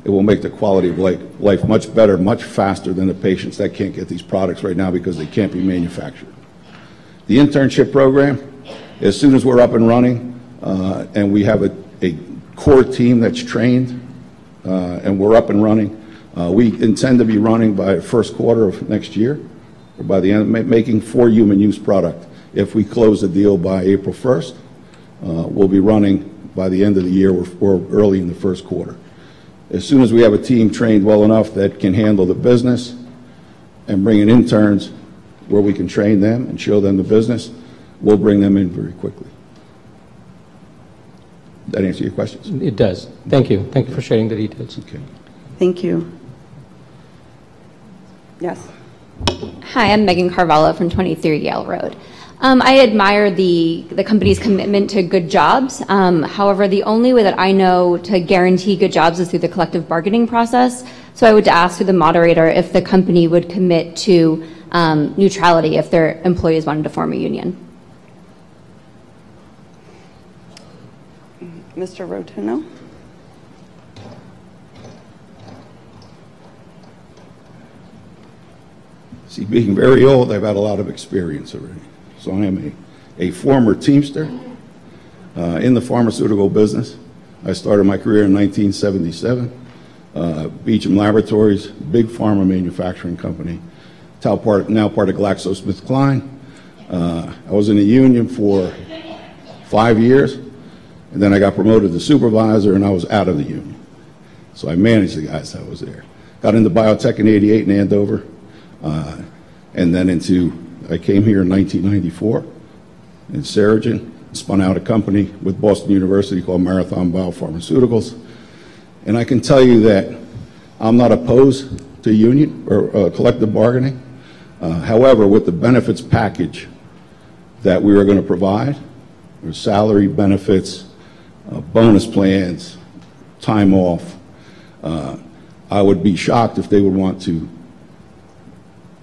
C: it will make the quality of life much better, much faster than the patients that can't get these products right now because they can't be manufactured. The internship program, as soon as we're up and running, and we have a core team that's trained, and we're up and running, we intend to be running by the first quarter of next year, or by the end, making 4 human use product. If we close the deal by April 1st, we'll be running by the end of the year or early in the first quarter. As soon as we have a team trained well enough that can handle the business and bring in interns where we can train them and show them the business, we'll bring them in very quickly. Does that answer your questions?
R: It does. Thank you. Thank you for sharing the details.
C: Okay.
G: Thank you. Yes.
S: Hi, I'm Megan Carvalho from 23 Yale Road. I admire the company's commitment to good jobs. However, the only way that I know to guarantee good jobs is through the collective bargaining process. So I would ask through the moderator if the company would commit to neutrality if their employees wanted to form a union.
G: Mr. Rotuno?
C: See, being very old, I've had a lot of experience already. So I am a former Teamster in the pharmaceutical business. I started my career in 1977. Beecham Laboratories, big pharma manufacturing company, now part of GlaxoSmithKline. I was in the union for 5 years, and then I got promoted to supervisor, and I was out of the union. So I managed the guys that was there. Got into biotech in '88 in Andover, and then I came here in 1994 in Saragen, spun out a company with Boston University called Marathon Biopharmaceuticals. And I can tell you that I'm not opposed to union or collective bargaining. However, with the benefits package that we were going to provide, there's salary, benefits, bonus plans, time off, I would be shocked if they would want to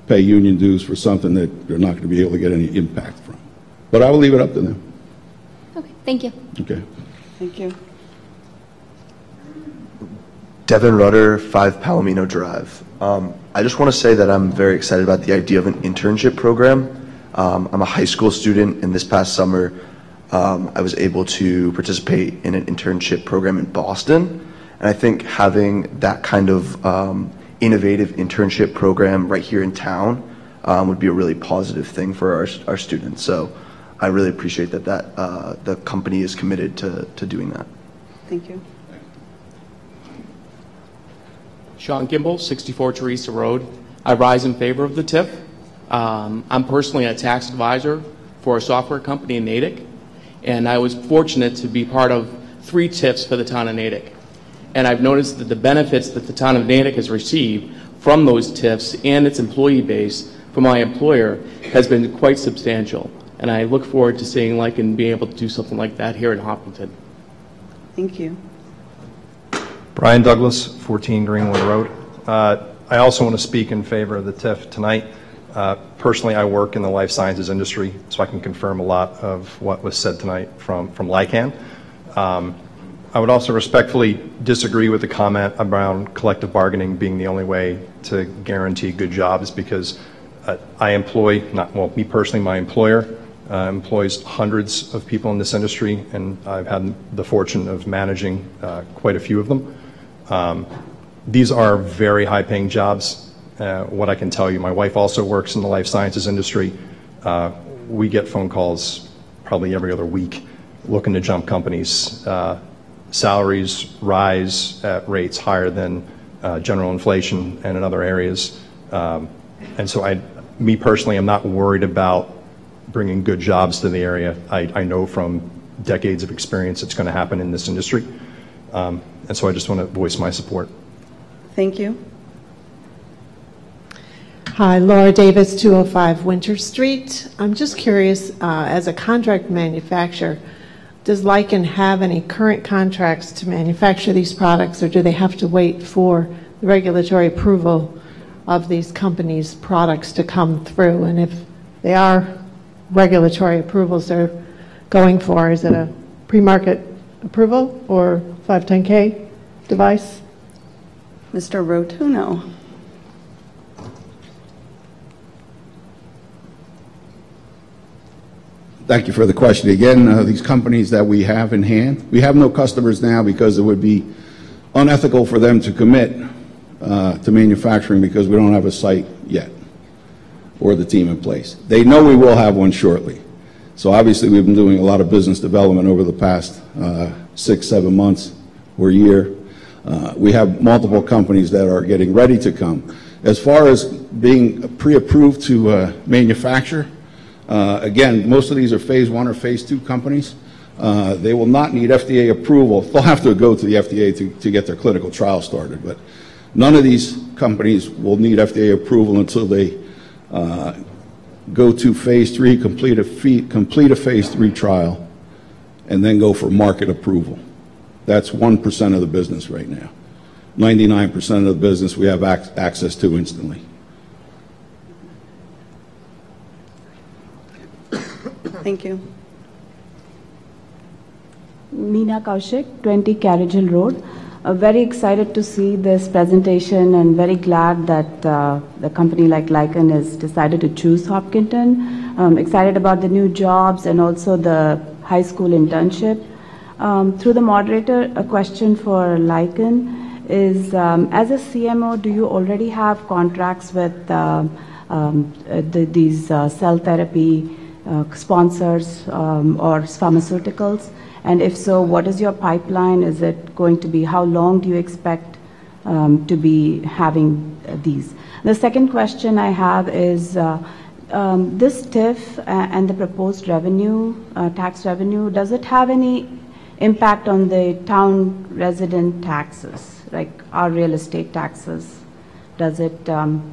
C: pay union dues for something that they're not going to be able to get any impact from. But I will leave it up to them.
S: Okay, thank you.
C: Okay.
G: Thank you.
T: Devin Rudder, 5 Palomino Drive. I just want to say that I'm very excited about the idea of an internship program. I'm a high school student, and this past summer I was able to participate in an internship program in Boston. And I think having that kind of innovative internship program right here in town would be a really positive thing for our students. So I really appreciate that the company is committed to doing that.
G: Thank you.
U: Sean Gimbel, 64 Teresa Road. I rise in favor of the TIF. I'm personally a tax advisor for a software company in Natick, and I was fortunate to be part of 3 TIFs for the town of Natick. And I've noticed that the benefits that the town of Natick has received from those TIFs and its employee base from my employer has been quite substantial. And I look forward to seeing Lichen being able to do something like that here in Hopkinton.
G: Thank you.
V: Brian Douglas, 14 Greenwood Road. I also want to speak in favor of the TIF tonight. Personally, I work in the life sciences industry, so I can confirm a lot of what was said tonight from Lycan. I would also respectfully disagree with the comment around collective bargaining being the only way to guarantee good jobs, because I employ, me personally, my employer employs hundreds of people in this industry, and I've had the fortune of managing quite a few of them. These are very high-paying jobs. What I can tell you, my wife also works in the life sciences industry. We get phone calls probably every other week looking to jump companies. Salaries rise at rates higher than general inflation and in other areas. And so me personally, I'm not worried about bringing good jobs to the area. I know from decades of experience it's going to happen in this industry. And so I just want to voice my support.
G: Thank you.
A: Hi, Laura Davis, 205 Winter Street. I'm just curious, as a contract manufacturer, does Lycan have any current contracts to manufacture these products, or do they have to wait for the regulatory approval of these companies' products to come through? And if they are regulatory approvals they're going for, is it a pre-market approval or 510K device?
G: Mr. Rotuno.
C: Thank you for the question. Again, these companies that we have in hand, we have no customers now because it would be unethical for them to commit to manufacturing because we don't have a site yet or the team in place. They know we will have one shortly. So obviously we've been doing a lot of business development over the past 6-7 months or a year. We have multiple companies that are getting ready to come. As far as being pre-approved to manufacture, again, most of these are phase 1 or phase 2 companies. They will not need FDA approval. They'll have to go to the FDA to get their clinical trial started, but none of these companies will need FDA approval until they go to phase 3, complete a phase 3 trial, and then go for market approval. That's 1% of the business right now. 99% of the business we have access to instantly.
G: Thank you.
B: Meena Kaushik, 20 Carriage Hill Road. Very excited to see this presentation and very glad that the company like Lycan has decided to choose Hopkinton. Excited about the new jobs and also the high school internship. Through the moderator, a question for Lycan is, as a CMO, do you already have contracts with these cell therapy sponsors or pharmaceuticals? And if so, what is your pipeline? Is it going to be, how long do you expect to be having these? The second question I have is, this TIF and the proposed revenue, tax revenue, does it have any impact on the town resident taxes, like our real estate taxes? Does it,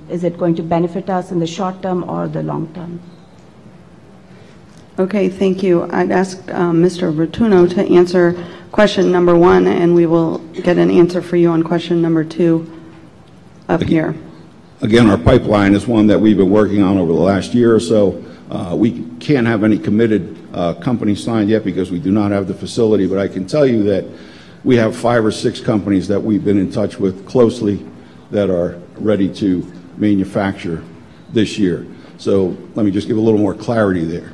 B: is it going to benefit us in the short term or the long term?
G: Okay, thank you. I'd ask Mr. Rotuno to answer question number 1, and we will get an answer for you on question number 2 up here.
C: Again, our pipeline is one that we've been working on over the last year or so. We can't have any committed companies signed yet because we do not have the facility, but I can tell you that we have 5 or 6 companies that we've been in touch with closely that are ready to manufacture this year. So let me just give a little more clarity there.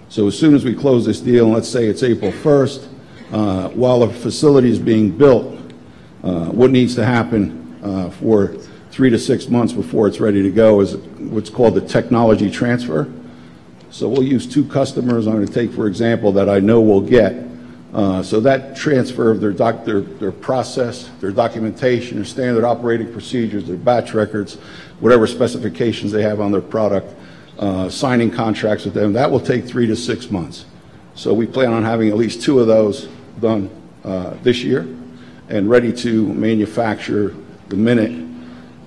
C: So as soon as we close this deal, and let's say it's April 1st, while the facility is being built, what needs to happen for 3 to 6 months before it's ready to go is what's called the technology transfer. So we'll use 2 customers. I'm going to take, for example, that I know we'll get. So that transfer of their process, their documentation, their standard operating procedures, their batch records, whatever specifications they have on their product, signing contracts with them, that will take 3 to 6 months. So we plan on having at least 2 of those done this year and ready to manufacture the minute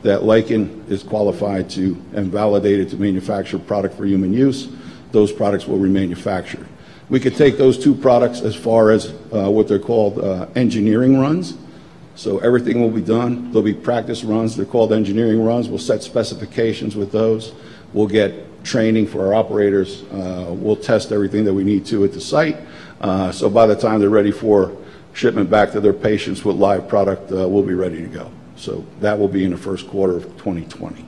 C: that Lycan is qualified to and validated to manufacture product for human use. Those products will be manufactured. We could take those 2 products as far as what they're called engineering runs. So everything will be done. There'll be practice runs. They're called engineering runs. We'll set specifications with those. We'll get training for our operators. We'll test everything that we need to at the site. So by the time they're ready for shipment back to their patients with live product, we'll be ready to go. So that will be in the first quarter of 2020.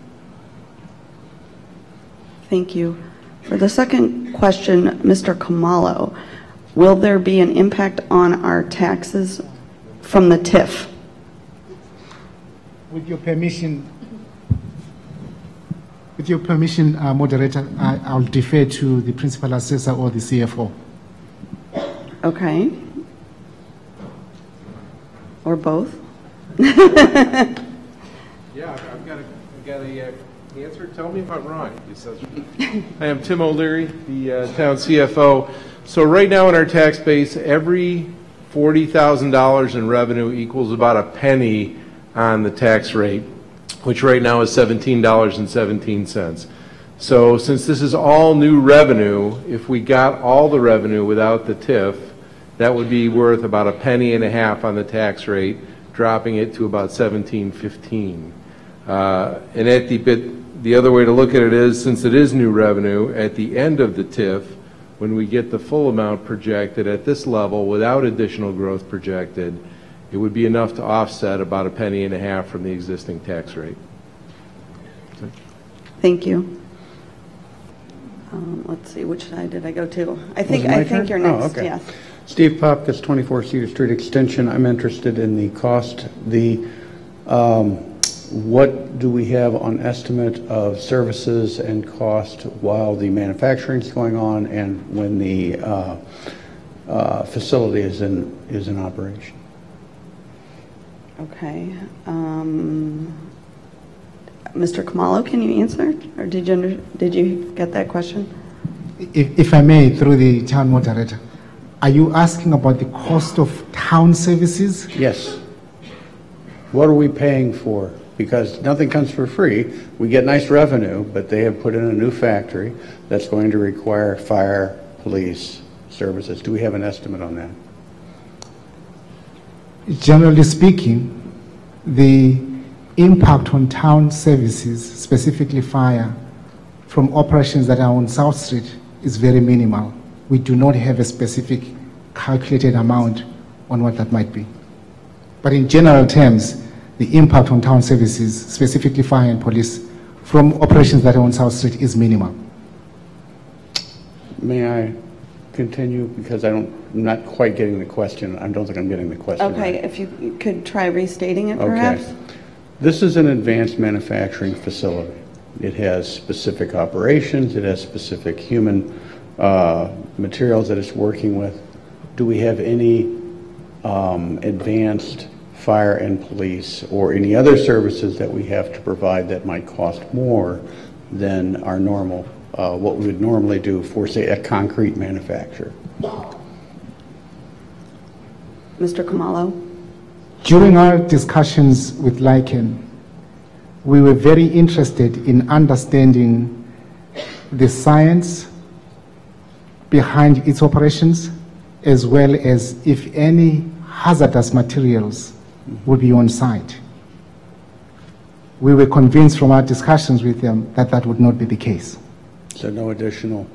G: Thank you. For the second question, Mr. Kamalo, will there be an impact on our taxes from the TIF?
E: With your permission, moderator, I'll defer to the principal assessor or the CFO.
G: Okay. Or both?
W: Yeah, I've got a
D: Answer, tell me if I'm wrong. He says, I am Tim O'Leary, the town CFO. So right now in our tax base, every $40,000 in revenue equals about a penny on the tax rate, which right now is $17.17. So since this is all new revenue, if we got all the revenue without the TIF, that would be worth about a penny and a half on the tax rate, dropping it to about $17.15. And at the other way to look at it is, since it is new revenue, at the end of the TIF, when we get the full amount projected at this level without additional growth projected, it would be enough to offset about a penny and a half from the existing tax rate.
G: Thank you. Let's see, which side did I go to? I think you're next.
F: Oh, okay.
G: Yes.
F: Steve Popkis, 24 Cedar Street Extension. I'm interested in the cost. What do we have on estimate of services and cost while the manufacturing is going on and when the facility is in operation?
G: Okay. Mr. Kamalo, can you answer? Or did you get that question?
E: If I may, through the town moderator, are you asking about the cost of town services?
F: Yes. What are we paying for? Because nothing comes for free. We get nice revenue, but they have put in a new factory that's going to require fire, police services. Do we have an estimate on that?
E: Generally speaking, the impact on town services, specifically fire, from operations that are on South Street is very minimal. We do not have a specific calculated amount on what that might be. But in general terms, the impact on town services, specifically fire and police, from operations that are on South Street is minimal.
F: May I continue? Because I'm not quite getting the question. I don't think I'm getting the question
G: Okay,
F: right.
G: if you could try restating it, perhaps.
F: Okay. This is an advanced manufacturing facility. It has specific operations. It has specific human materials that it's working with. Do we have any advanced fire and police or any other services that we have to provide that might cost more than our normal, what we would normally do for, say, a concrete manufacturer?
G: Mr. Kamalo?
E: During our discussions with Lycan, we were very interested in understanding the science behind its operations, as well as if any hazardous materials would be on site. We were convinced from our discussions with them that that would not be the case.
F: So no additional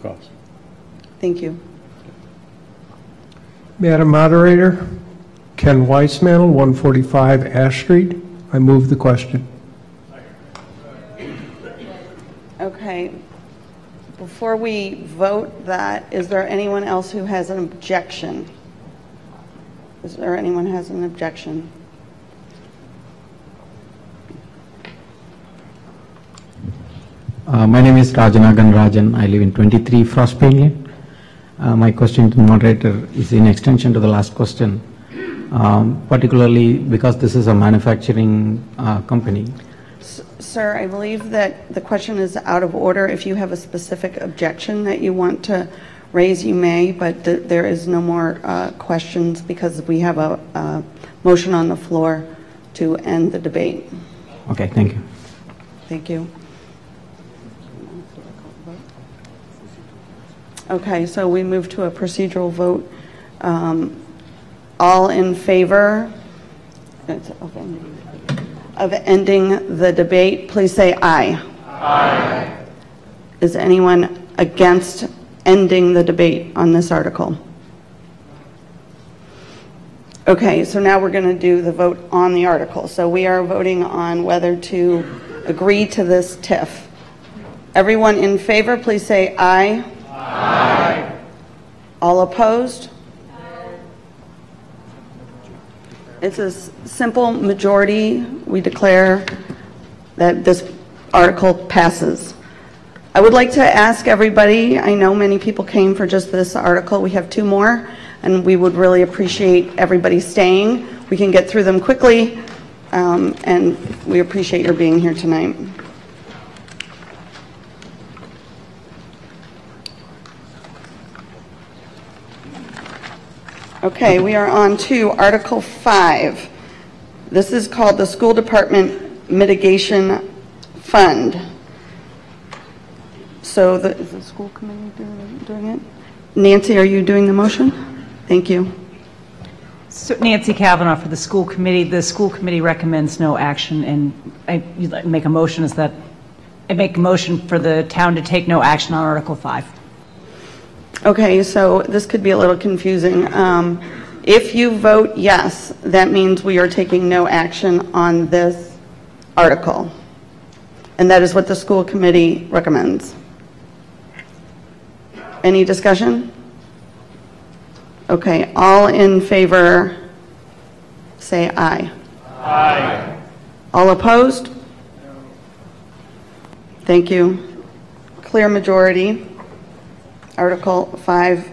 F: cost.
G: Thank you.
I: Madam Moderator, Ken Weissmantel, 145 Ash Street. I move the question.
G: Okay. Before we vote that, is there anyone else who has an objection? Is there anyone who has an objection?
W: My name is Rajanagan Rajan. I live in 23 Frost Plain Lane. My question to the moderator is in extension to the last question, particularly because this is a manufacturing company.
G: Sir, I believe that the question is out of order. If you have a specific objection that you want to raise, you may, but there is no more questions because we have a motion on the floor to end the debate.
W: Okay, thank you.
G: Thank you. Okay, so we move to a procedural vote. All in favor of ending the debate, please say aye. Aye. Is anyone against ending the debate on this article? Okay, so now we're going to do the vote on the article. So we are voting on whether to agree to this TIF. Everyone in favor, please say aye. Aye. All opposed? It's a simple majority. We declare that this article passes. I would like to ask everybody, I know many people came for just this article. We have two more, and we would really appreciate everybody staying. We can get through them quickly, and we appreciate your being here tonight. Okay, we are on to Article 5. This is called the School Department Mitigation Fund. So is the school committee doing it? Nancy, are you doing the motion? Thank you.
H: So Nancy Kavanaugh for the school committee. The school committee recommends no action, and I make a motion for the town to take no action on Article 5.
G: Okay, so this could be a little confusing. If you vote yes, that means we are taking no action on this article. And that is what the school committee recommends. Any discussion? Okay, all in favor, say aye. Aye. All opposed? Thank you. Clear majority. Article 5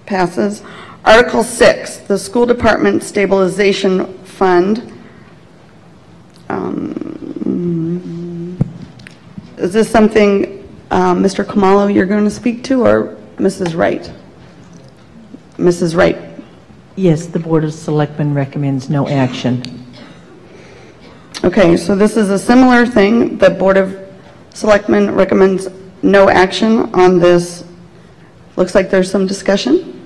G: passes. Article 6, the School Department Stabilization Fund. Is this something, Mr. Khumalo, you're going to speak to, or Mrs. Wright? Mrs. Wright.
J: Yes, the Board of Selectmen recommends no action.
G: Okay, so this is a similar thing. The Board of Selectmen recommends no action on this. Looks like there's some discussion.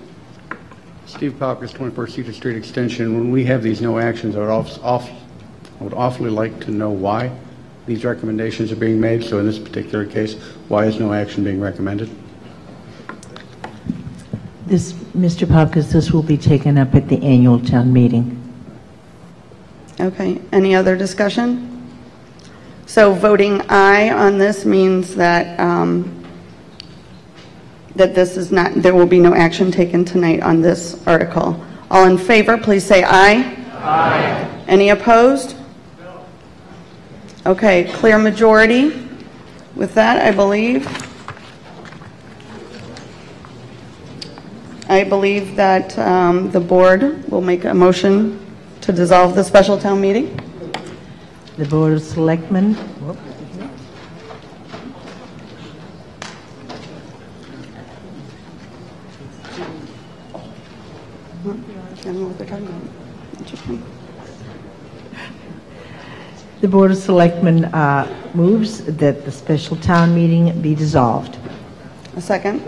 F: Steve Palkus, 24 Cedar Street Extension. When we have these no actions, I would awfully like to know why these recommendations are being made. So in this particular case, why is no action being recommended?
J: This, Mr. Palkus, this will be taken up at the annual town meeting.
G: Okay, any other discussion? So voting aye on this means that that this is not, there will be no action taken tonight on this article. All in favor, please say aye. Aye. Any opposed? No. Okay, clear majority. With that, I believe that the board will make a motion to dissolve the special town meeting.
J: The Board of Selectmen.
G: I don't know what they're talking about.
J: The Board of Selectmen moves that the special town meeting be dissolved.
G: A second.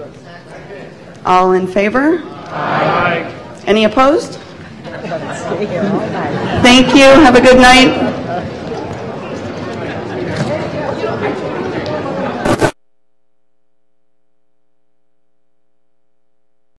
G: All in favor? Aye. Any opposed? Thank you. Have a good night.